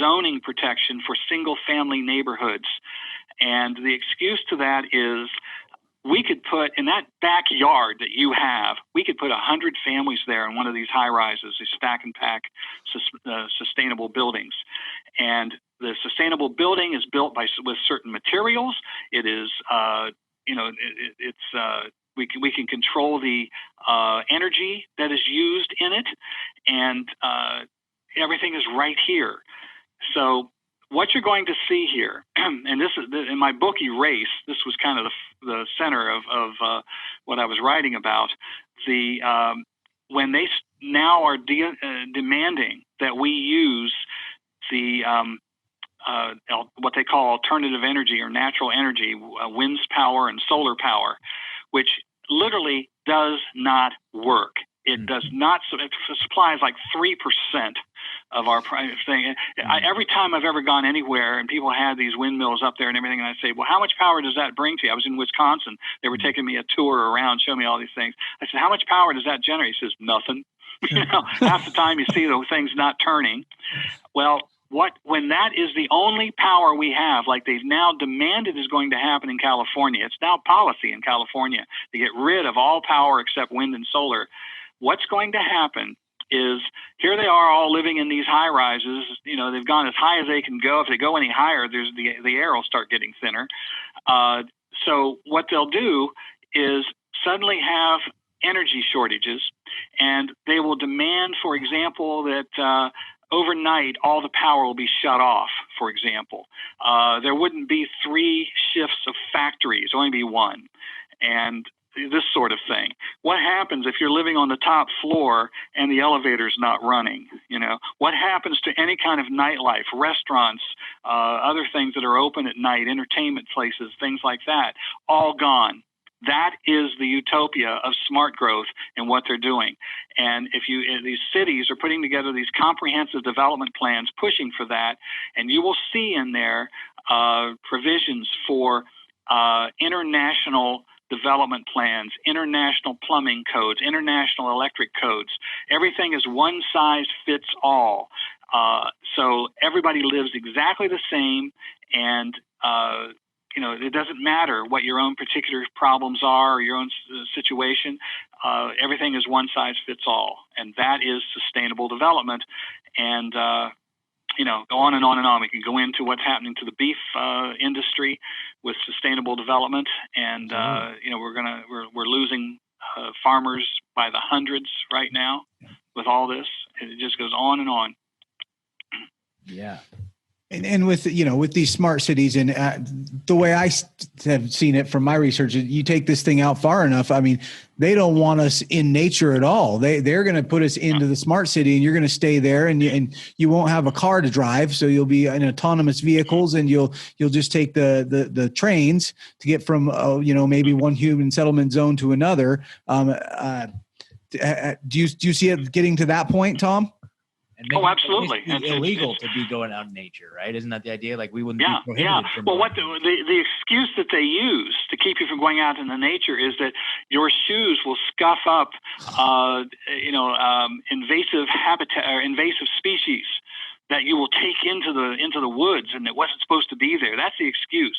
[SPEAKER 5] zoning protection for single-family neighborhoods. And the excuse to that is we could put, in that backyard that you have, we could put 100 families there in one of these high-rises, these stack and pack sustainable buildings. And the sustainable building is built with certain materials. It is, we can control the energy that is used in it, and everything is right here. So what you're going to see here, and this is in my book Erase, this was kind of the center of what I was writing about. When they now are demanding that we use the what they call alternative energy or natural energy, wind power and solar power, which literally does not work. It does not. It supplies like 3% of our thing. Every time I've ever gone anywhere and people had these windmills up there and everything, and I say, well, how much power does that bring to you? I was in Wisconsin. They were taking me a tour around, showing me all these things. I said, how much power does that generate? He says, nothing. Half the time you see those things not turning. Well, when that is the only power we have, like they've now demanded is going to happen in California, it's now policy in California to get rid of all power except wind and solar. What's going to happen is here they are all living in these high rises. They've gone as high as they can go. If they go any higher, the air will start getting thinner. So what they'll do is suddenly have energy shortages, and they will demand, for example, that overnight all the power will be shut off, for example. There wouldn't be 3 shifts of factories, only be one. And this sort of thing. What happens if you're living on the top floor and the elevator's not running? What happens to any kind of nightlife, restaurants, other things that are open at night, entertainment places, things like that, all gone. That is the utopia of smart growth and what they're doing. And these cities are putting together these comprehensive development plans pushing for that, and you will see in there provisions for international development plans, international plumbing codes, international electric codes. Everything is one size fits all. So everybody lives exactly the same, and it doesn't matter what your own particular problems are or your own situation. Everything is one size fits all, and that is sustainable development. And go on and on and on. We can go into what's happening to the beef industry with sustainable development, and we're losing farmers by the hundreds right now with all this. It just goes on and on.
[SPEAKER 3] Yeah. And with these smart cities, and the way I have seen it from my research, you take this thing out far enough. I mean, they don't want us in nature at all. They're going to put us into the smart city, and you're going to stay there, and you won't have a car to drive. So you'll be in autonomous vehicles, and you'll just take the trains to get from maybe one human settlement zone to another. Do you see it getting to that point, Tom?
[SPEAKER 5] Absolutely.
[SPEAKER 4] It's illegal to be going out in nature, right? Isn't that the idea? Like we wouldn't be prohibited.
[SPEAKER 5] Yeah.
[SPEAKER 4] From
[SPEAKER 5] well, what the excuse that they use to keep you from going out in the nature is that your shoes will scuff up, invasive habitat or invasive species that you will take into the woods, and it wasn't supposed to be there. That's the excuse.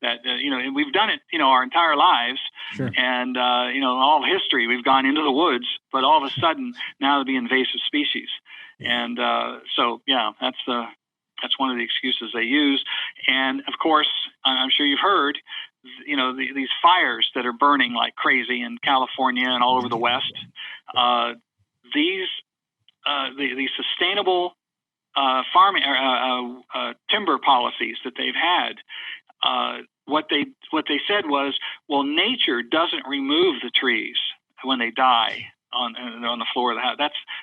[SPEAKER 5] That and we've done it, our entire lives,
[SPEAKER 3] sure.
[SPEAKER 5] And all of history, we've gone into the woods, but all of a sudden now there'll be invasive species. And that's one of the excuses they use. And of course, I'm sure you've heard, these fires that are burning like crazy in California and all over the West. The sustainable farming timber policies that they've had. What they said was, well, nature doesn't remove the trees when they die on the floor of the house.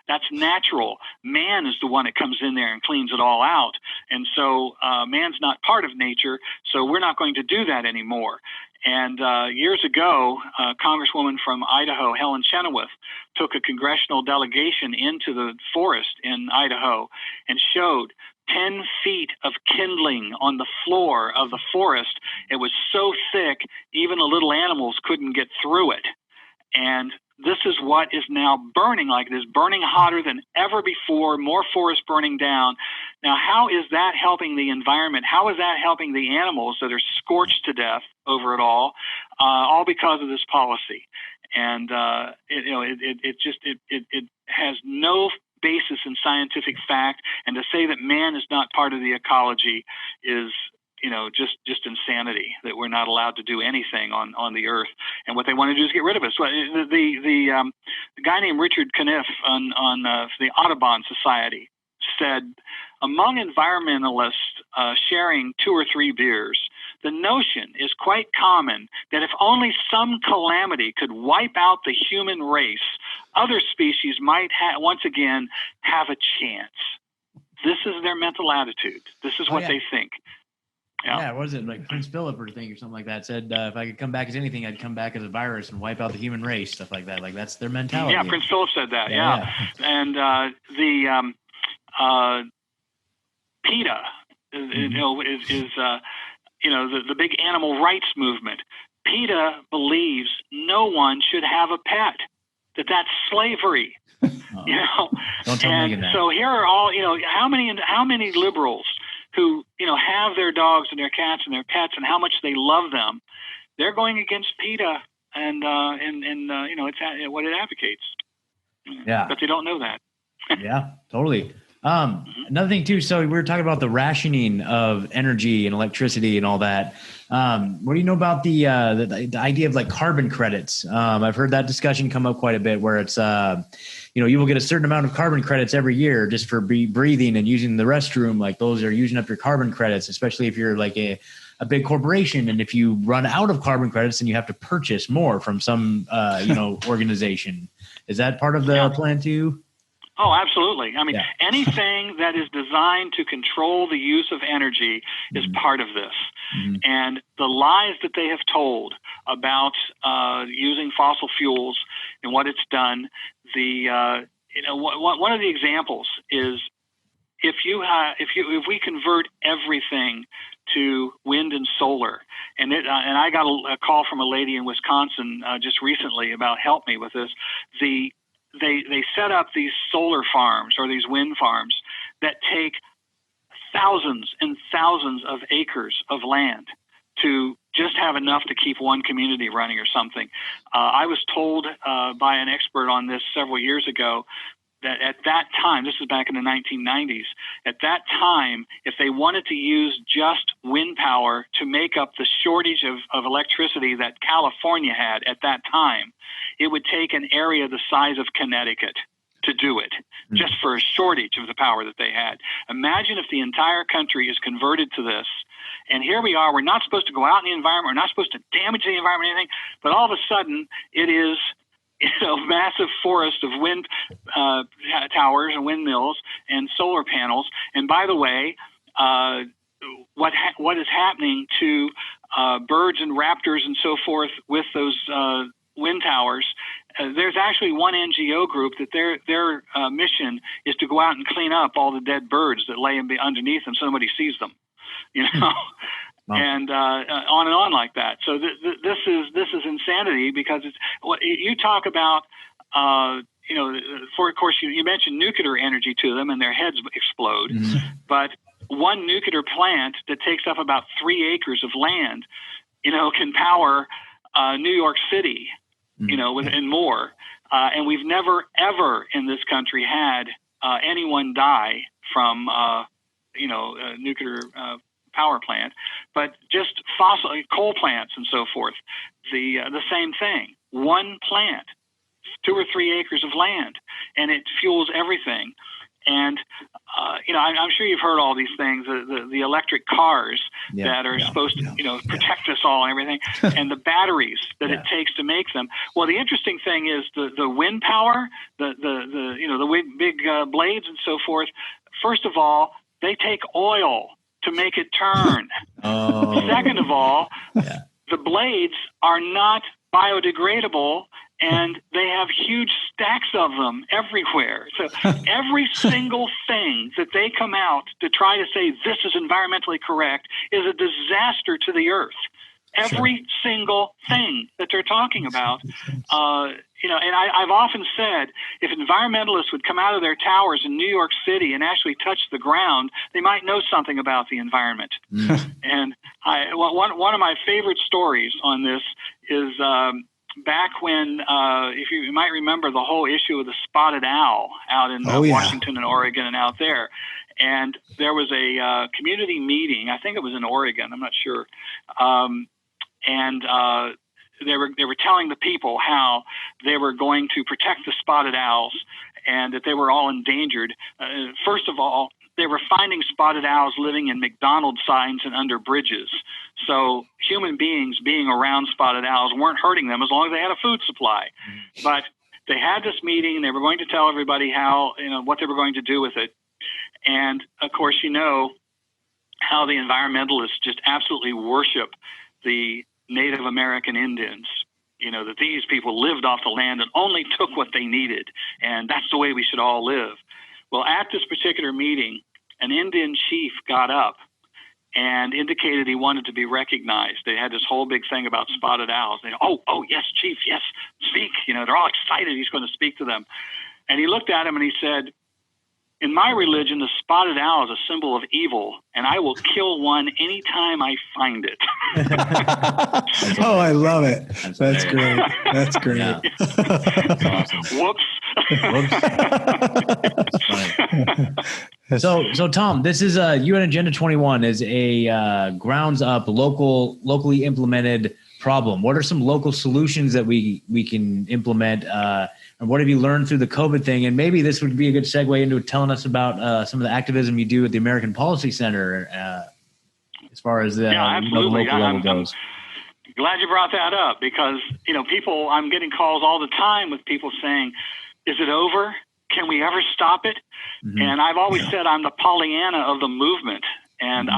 [SPEAKER 5] That's natural. Man is the one that comes in there and cleans it all out. And so man's not part of nature, so we're not going to do that anymore. And years ago, a Congresswoman from Idaho, Helen Chenoweth, took a congressional delegation into the forest in Idaho and showed 10 feet of kindling on the floor of the forest. It was so thick, even the little animals couldn't get through it. And this is what is now burning like this, burning hotter than ever before, more forest burning down. Now, how is that helping the environment? How is that helping the animals that are scorched to death over it all because of this policy? And, it has no basis in scientific fact. And to say that man is not part of the ecology is, just insanity, that we're not allowed to do anything on the earth. And what they want to do is get rid of us. So the guy named Richard Caniff on the Audubon Society said, among environmentalists sharing 2 or 3 beers, the notion is quite common that if only some calamity could wipe out the human race, other species might once again have a chance. This is their mental attitude. This is what they think.
[SPEAKER 4] Yeah, what was it, like Prince Philip or something like that said, if I could come back as anything, I'd come back as a virus and wipe out the human race, stuff like that. Like that's their mentality.
[SPEAKER 5] Yeah, Prince Philip said that. Yeah. And PETA, is the big animal rights movement. PETA believes no one should have a pet. That's slavery.
[SPEAKER 4] Don't tell Megan that.
[SPEAKER 5] So here are all how many liberals who have their dogs and their cats and their pets and how much they love them, they're going against PETA and it's what it advocates.
[SPEAKER 4] Yeah,
[SPEAKER 5] but they don't know that.
[SPEAKER 4] Yeah, totally. Another thing too. So we were talking about the rationing of energy and electricity and all that. What do you know about the idea of like carbon credits? I've heard that discussion come up quite a bit, where it's you will get a certain amount of carbon credits every year just for breathing and using the restroom. Like those are using up your carbon credits, especially if you're like a a big corporation. And if you run out of carbon credits, then you have to purchase more from some, organization. Is that part of the plan too?
[SPEAKER 5] Oh, absolutely. I mean, anything that is designed to control the use of energy is part of this. And the lies that they have told about using fossil fuels and what it's done, one of the examples is if we convert everything to wind and solar, and I got a call from a lady in Wisconsin just recently about help me with this. They set up these solar farms or these wind farms that take thousands and thousands of acres of land to just have enough to keep one community running or something. I was told by an expert on this several years ago that at that time, this is back in the 1990s, at that time, if they wanted to use just wind power to make up the shortage of electricity that California had at that time, it would take an area the size of Connecticut to do it, just for a shortage of the power that they had. Imagine if the entire country is converted to this, and here we are, we're not supposed to go out in the environment, we're not supposed to damage the environment or anything, but all of a sudden it is massive forest of wind towers and windmills and solar panels. And by the way, what is happening to birds and raptors and so forth with those wind towers? There's actually one NGO group that their mission is to go out and clean up all the dead birds that lay underneath them so nobody sees them. Wow. And on like that. So this is insanity, because it's what you talk about. Of course, you mentioned nuclear energy to them, and their heads explode. But one nuclear plant that takes up about 3 acres of land, can power New York City, and more. And we've never ever in this country had anyone die from a nuclear power plant, but just fossil coal plants and so forth. The same thing. One plant, 2 or 3 acres of land, and it fuels everything. And I'm sure you've heard all these things. The electric cars that are supposed to protect us all and everything, and the batteries that it takes to make them. Well, the interesting thing is the wind power, the big blades and so forth. First of all, they take oil to make it turn. Second of all, the blades are not biodegradable, and they have huge stacks of them everywhere. So every single thing that they come out to try to say this is environmentally correct is a disaster to the earth. Every single thing that they're talking about, and I've often said, if environmentalists would come out of their towers in New York City and actually touch the ground, they might know something about the environment. And one of my favorite stories on this is back when, if you might remember, the whole issue of the spotted owl out in Washington and Oregon and out there. And there was a community meeting. I think it was in Oregon. I'm not sure. They were telling the people how they were going to protect the spotted owls and that they were all endangered. First of all, they were finding spotted owls living in McDonald's signs and under bridges. So human beings being around spotted owls weren't hurting them as long as they had a food supply. But they had this meeting, and they were going to tell everybody how, what they were going to do with it. And of course, how the environmentalists just absolutely worship the Native American Indians, that these people lived off the land and only took what they needed. And that's the way we should all live. Well, at this particular meeting, an Indian chief got up and indicated he wanted to be recognized. They had this whole big thing about spotted owls. They, oh, yes, chief, yes, speak. They're all excited he's going to speak to them. And he looked at him and he said, in my religion, the spotted owl is a symbol of evil, and I will kill one anytime I find it.
[SPEAKER 3] Oh, I love it. That's great. That's great.
[SPEAKER 4] Yeah. That's awesome.
[SPEAKER 5] Whoops.
[SPEAKER 4] So Tom, this is UN Agenda 21 is a grounds up locally implemented problem. What are some local solutions that we can implement? And what have you learned through the COVID thing? And maybe this would be a good segue into telling us about some of the activism you do at the American Policy Center. as far as the,
[SPEAKER 5] absolutely.
[SPEAKER 4] the local level goes.
[SPEAKER 5] I'm glad you brought that up because, I'm getting calls all the time with people saying, is it over? Can we ever stop it? Mm-hmm. And I've always said I'm the Pollyanna of the movement. And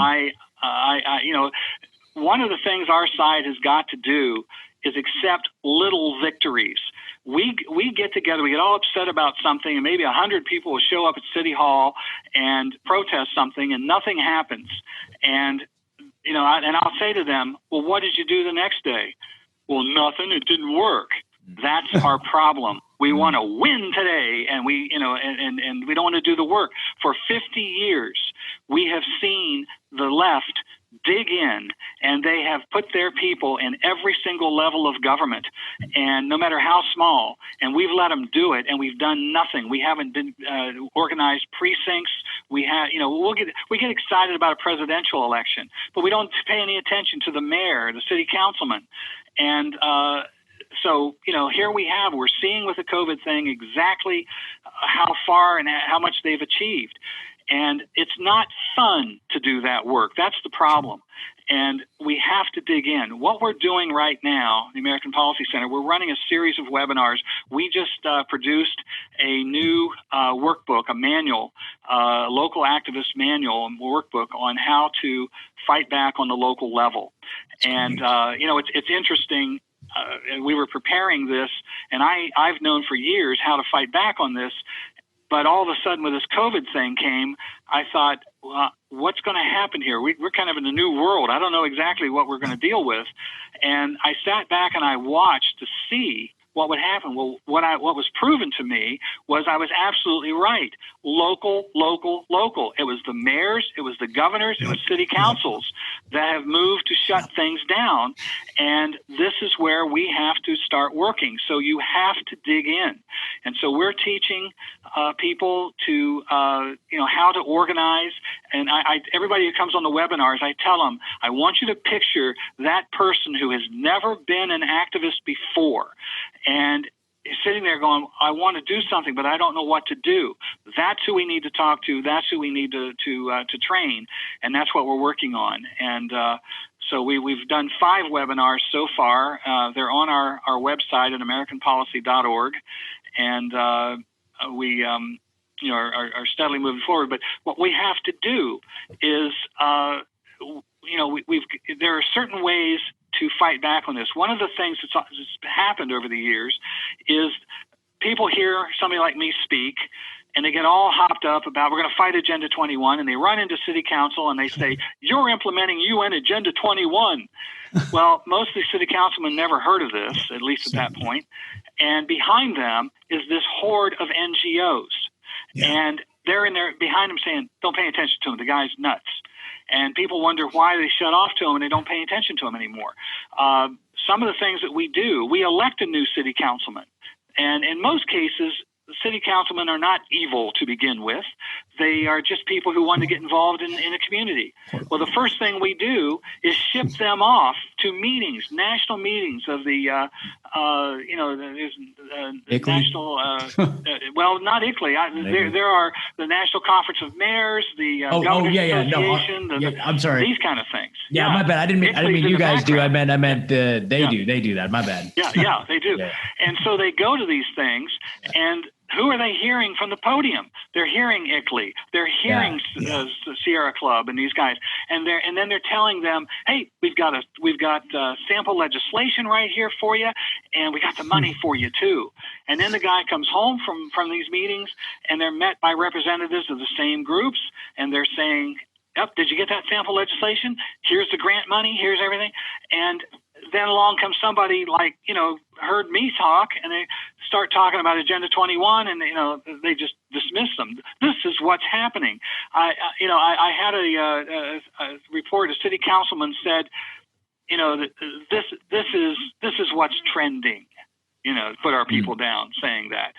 [SPEAKER 5] one of the things our side has got to do is accept little victories. We get together, we get all upset about something, and maybe 100 people will show up at City Hall and protest something, and nothing happens. And and I'll say to them, well, what did you do the next day? Well, nothing. It didn't work. That's our problem. We want to win today, and we and we don't want to do the work. For 50 years, we have seen the left dig in, and they have put their people in every single level of government, and no matter how small, and we've let them do it, and we've done nothing. We haven't been organized precincts. We have, we get excited about a presidential election, but we don't pay any attention to the mayor, the city councilman, and so, here we're seeing with the COVID thing exactly how far and how much they've achieved. And it's not fun to do that work. That's the problem. And we have to dig in. What we're doing right now, the American Policy Center, we're running a series of webinars. We just produced a new workbook, a manual, local activist manual and workbook on how to fight back on the local level. And, it's interesting. We were preparing this, and I've known for years how to fight back on this. But all of a sudden, when this COVID thing came, I thought, well, what's going to happen here? We're kind of in a new world. I don't know exactly what we're going to deal with. And I sat back and I watched to see what would happen. Well, what was proven to me was I was absolutely right. Local, local, local. It was the mayors, it was the governors, it was city councils that have moved to shut things down. And this is where we have to start working. So you have to dig in. And so we're teaching people to, how to organize. And everybody who comes on the webinars, I tell them, I want you to picture that person who has never been an activist before. And sitting there going, I want to do something, but I don't know what to do. That's who we need to talk to. That's who we need to train. And that's what we're working on. And so we've done 5 webinars so far. They're on our website at AmericanPolicy.org. And we are steadily moving forward. But what we have to do is, there are certain ways to fight back on this. One of the things that's happened over the years is people hear somebody like me speak, and they get all hopped up about we're going to fight Agenda 21, and they run into City Council and they say, you're implementing UN Agenda 21. Well, most of the city councilmen never heard of this, at least at that point. And behind them is this horde of NGOs. Yeah. And they're in there behind them saying, don't pay attention to him. The guy's nuts. And people wonder why they shut off to him and they don't pay attention to him anymore. Some of the things that we do, we elect a new city councilman. And in most cases, the city councilmen are not evil to begin with. They are just people who want to get involved in a community. Well, the first thing we do is ship them off to meetings, national meetings of the, national, well, not ICLEI. There are the National Conference of Mayors, the Governors Association.
[SPEAKER 4] I'm sorry.
[SPEAKER 5] These kind of things.
[SPEAKER 4] Yeah, my bad. I didn't mean you guys do. I meant they do that. My bad.
[SPEAKER 5] Yeah, they do. Yeah. And so they go to these things, and who are they hearing from the podium? They're hearing ICLEI. They're hearing the Sierra Club and these guys, and then they're telling them, "Hey, we've got sample legislation right here for you, and we got the money for you too." And then the guy comes home from these meetings, and they're met by representatives of the same groups, and they're saying, "Yep, did you get that sample legislation? Here's the grant money. Here's everything." And then along comes somebody like, heard me talk, and they start talking about Agenda 21, and they just dismiss them. This is what's happening. I had a report. A city councilman said, this is what's trending. Put our people down saying that.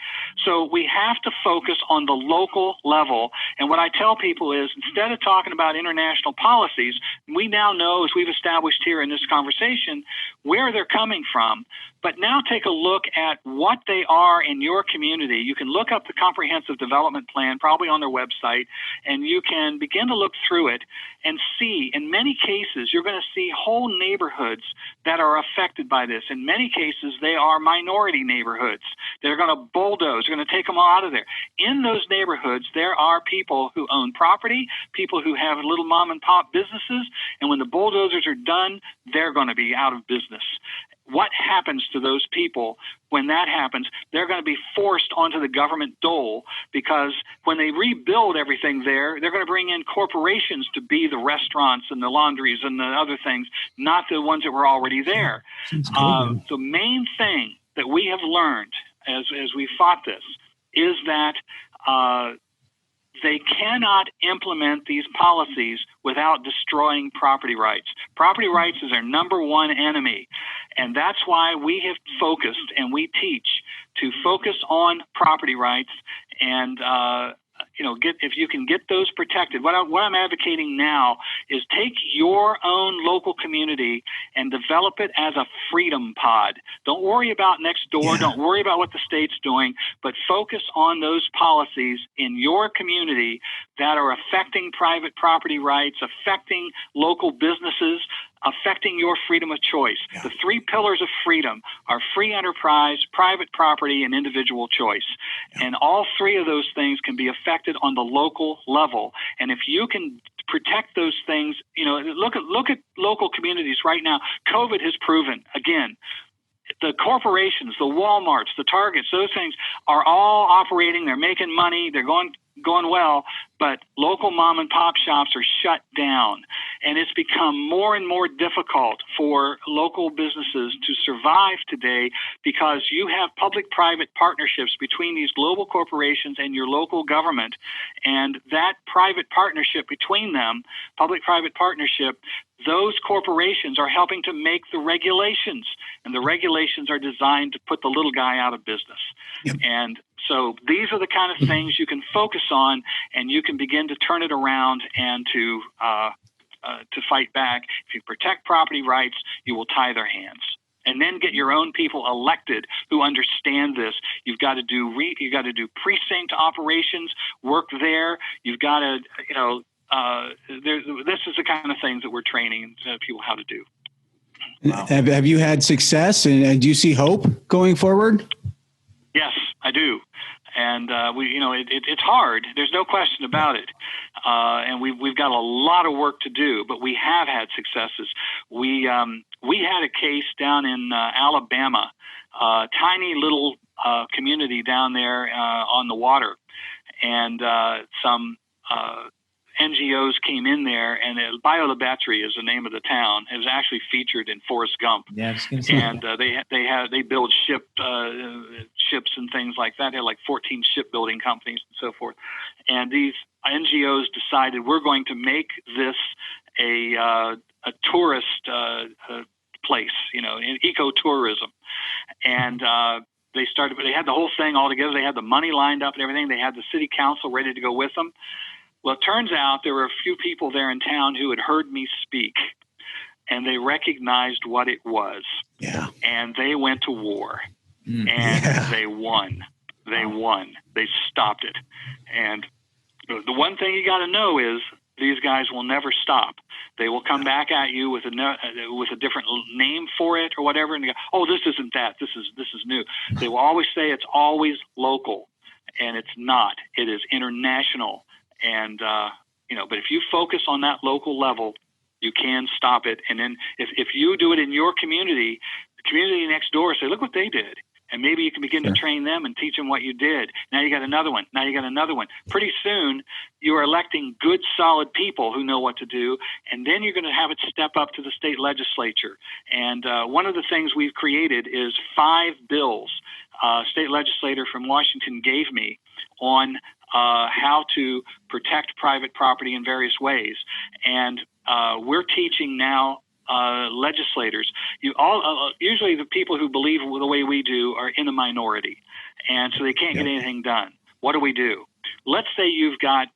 [SPEAKER 5] So we have to focus on the local level. And what I tell people is, instead of talking about international policies, we now know, as we've established here in this conversation, where they're coming from. But now take a look at what they are in your community. You can look up the comprehensive development plan, probably on their website, and you can begin to look through it and see, in many cases, you're going to see whole neighborhoods that are affected by this. In many cases, they are minority neighborhoods. They're going to bulldoze, they're going to take them all out of there. In those neighborhoods, there are people who own property, people who have little mom and pop businesses, and when the bulldozers are done, they're going to be out of business. What happens to those people when that happens? They're going to be forced onto the government dole, because when they rebuild everything there, they're going to bring in corporations to be the restaurants and the laundries and the other things, not the ones that were already there. The main thing that we have learned as we fought this is that they cannot implement these policies without destroying property rights. Property rights is our number one enemy. And that's why we have focused, and we teach to focus on property rights and, if you can get those protected. What I'm advocating now is take your own local community and develop it as a freedom pod. Don't worry about next door. Yeah. Don't worry about what the state's doing, but focus on those policies in your community that are affecting private property rights, affecting local businesses, affecting your freedom of choice. Yeah. The three pillars of freedom are free enterprise, private property, and individual choice. Yeah. And all three of those things can be affected on the local level. And if you can protect those things, look at local communities right now. COVID has proven, again, the corporations, the Walmarts, the Targets, those things are all operating. They're making money. They're going well, but local mom and pop shops are shut down. And it's become more and more difficult for local businesses to survive today, because you have public-private partnerships between these global corporations and your local government. And that private partnership between them, public-private partnership, those corporations are helping to make the regulations, and the regulations are designed to put the little guy out of business. Yep. And so these are the kind of things you can focus on, and you can begin to turn it around and to fight back. If you protect property rights, you will tie their hands. And then get your own people elected who understand this. You've got to do precinct operations, work there. You've got to, this is the kind of things that we're training people how to do.
[SPEAKER 3] Wow. Have you had success, and do you see hope going forward?
[SPEAKER 5] Yes, I do. And it's hard. There's no question about it. And we've got a lot of work to do, but we have had successes. We had a case down in Alabama, tiny little community down there on the water, and some NGOs came in there, and Bayou-la-Batterie is the name of the town. It was actually featured in Forrest Gump. Yeah, I was gonna say and they build ships and things like that. They had like 14 shipbuilding companies and so forth. And these NGOs decided, we're going to make this a tourist place, in ecotourism. And they had the whole thing all together. They had the money lined up and everything. They had the city council ready to go with them. Well, it turns out there were a few people there in town who had heard me speak, and they recognized what it was. Yeah. And they went to war, and they won. They won. They stopped it. And the one thing you got to know is these guys will never stop. They will come back at you with a different name for it or whatever, and they go, "Oh, this isn't that. This is new." They will always say it's always local, and it's not. It is international. And, but if you focus on that local level, you can stop it. And then if you do it in your community, the community next door say, look what they did. And maybe you can begin to train them and teach them what you did. Now you got another one. Now you got another one. Pretty soon you are electing good, solid people who know what to do. And then you're going to have it step up to the state legislature. And one of the things we've created is 5 bills state legislator from Washington gave me on how to protect private property in various ways. And we're teaching now legislators. Usually the people who believe the way we do are in a minority, and so they can't get anything done. What do? Let's say you've got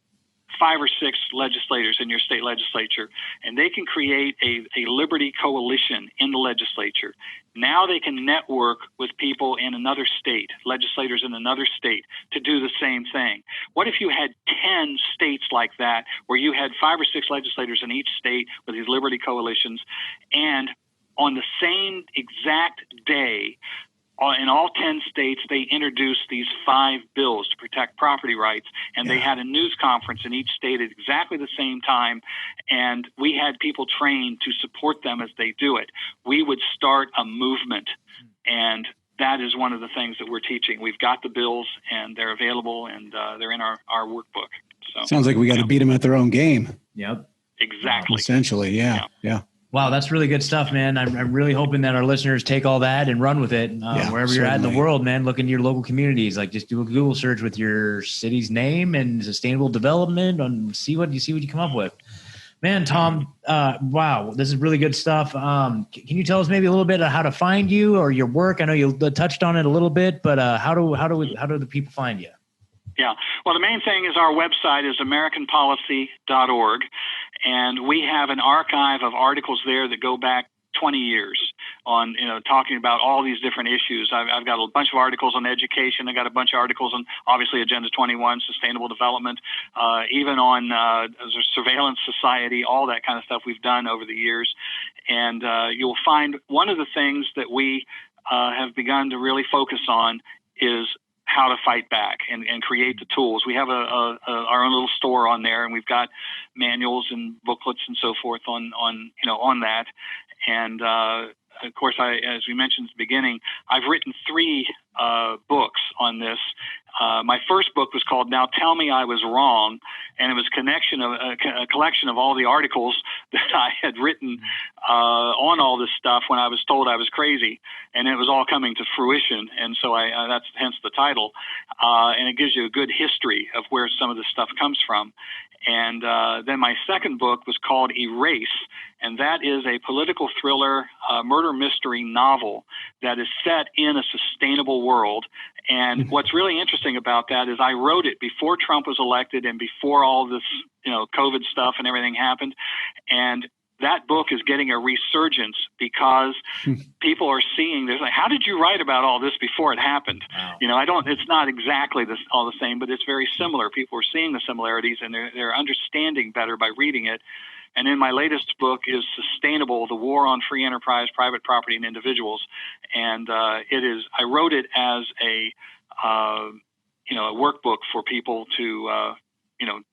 [SPEAKER 5] 5 or 6 legislators in your state legislature, and they can create a liberty coalition in the legislature. Now they can network with people in another state, legislators in another state, to do the same thing. What if you had 10 states like that, where you had 5 or 6 legislators in each state with these liberty coalitions, and on the same exact day, in all 10 states, they introduced these 5 bills to protect property rights, and they had a news conference in each state at exactly the same time, and we had people trained to support them as they do it. We would start a movement, and that is one of the things that we're teaching. We've got the bills, and they're available, and they're in our workbook. So,
[SPEAKER 3] sounds like we got to beat them at their own game.
[SPEAKER 4] Yep.
[SPEAKER 5] Exactly.
[SPEAKER 3] Essentially, yeah.
[SPEAKER 4] Wow, that's really good stuff, man. I'm really hoping that our listeners take all that and run with it. Wherever you're at in the world, man, look into your local communities. Like, just do a Google search with your city's name and sustainable development and see what you come up with. Man, Tom, wow, this is really good stuff. Can you tell us maybe a little bit of how to find you or your work? I know you touched on it a little bit, but how do the people find you?
[SPEAKER 5] Yeah. Well, the main thing is our website is americanpolicy.org, and we have an archive of articles there that go back 20 years on, talking about all these different issues. I've got a bunch of articles on education. I got a bunch of articles on, obviously, Agenda 21, sustainable development, even on surveillance society, all that kind of stuff we've done over the years. And you'll find one of the things that we have begun to really focus on is how to fight back and create the tools. We have our own little store on there, and we've got manuals and booklets and so forth on that. And of course, as we mentioned at the beginning, I've written 3 books on this. My first book was called "Now Tell Me I Was Wrong," and it was a collection of all the articles that I had written on all this stuff when I was told I was crazy, and it was all coming to fruition. And so that's hence the title, and it gives you a good history of where some of this stuff comes from. And then my second book was called "Erase," and that is a political thriller, murder mystery novel that is set in a sustainable world. And what's really interesting about that is I wrote it before Trump was elected and before all this, COVID stuff and everything happened. And that book is getting a resurgence because people are seeing, there's like, how did you write about all this before it happened? Wow. It's not exactly all the same, but it's very similar. People are seeing the similarities, and they're understanding better by reading it. And then my latest book is Sustainable: The War on Free Enterprise, Private Property, and Individuals. And I wrote it as a workbook for people to,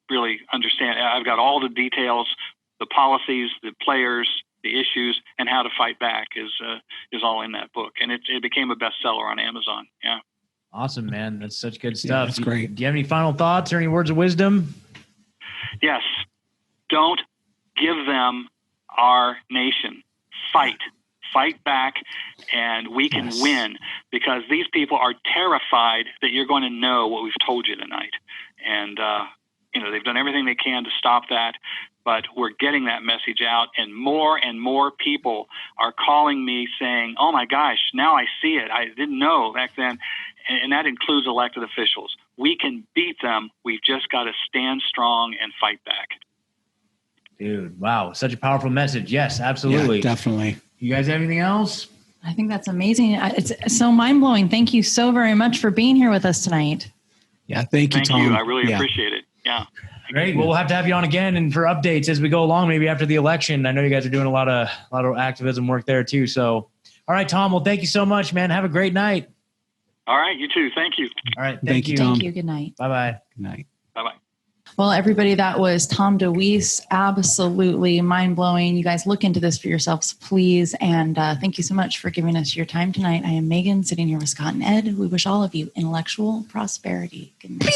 [SPEAKER 5] really understand. I've got all the details, the policies, the players, the issues, and how to fight back is all in that book. And it became a bestseller on Amazon. Yeah.
[SPEAKER 4] Awesome, man. That's such good stuff.
[SPEAKER 3] Yeah, that's great.
[SPEAKER 4] Do you have any final thoughts or any words of wisdom?
[SPEAKER 5] Yes. Don't give them our nation. Fight back, and we can win, because these people are terrified that you're going to know what we've told you tonight. And, they've done everything they can to stop that, but we're getting that message out, and more people are calling me saying, oh my gosh, now I see it. I didn't know back then. And that includes elected officials. We can beat them. We've just got to stand strong and fight back.
[SPEAKER 4] Dude, wow. Such a powerful message. Yes, absolutely.
[SPEAKER 3] Yeah, definitely.
[SPEAKER 4] You guys have anything else?
[SPEAKER 1] I think that's amazing. It's so mind-blowing. Thank you so very much for being here with us tonight.
[SPEAKER 3] Yeah, thank you, Tom.
[SPEAKER 5] Thank you. I really appreciate it. Yeah.
[SPEAKER 4] Great. Well, we'll have to have you on again and for updates as we go along, maybe after the election. I know you guys are doing a lot of activism work there too. So, all right, Tom. Well, thank you so much, man. Have a great night.
[SPEAKER 5] All right. You too. Thank you.
[SPEAKER 4] All right.
[SPEAKER 3] Thank you, Tom.
[SPEAKER 1] Thank you. Good night.
[SPEAKER 4] Bye-bye.
[SPEAKER 3] Good night.
[SPEAKER 5] Bye-bye.
[SPEAKER 1] Well, everybody, that was Tom DeWeese. Absolutely mind-blowing. You guys look into this for yourselves, please. And thank you so much for giving us your time tonight. I am Megan, sitting here with Scott and Ed. We wish all of you intellectual prosperity. Good night.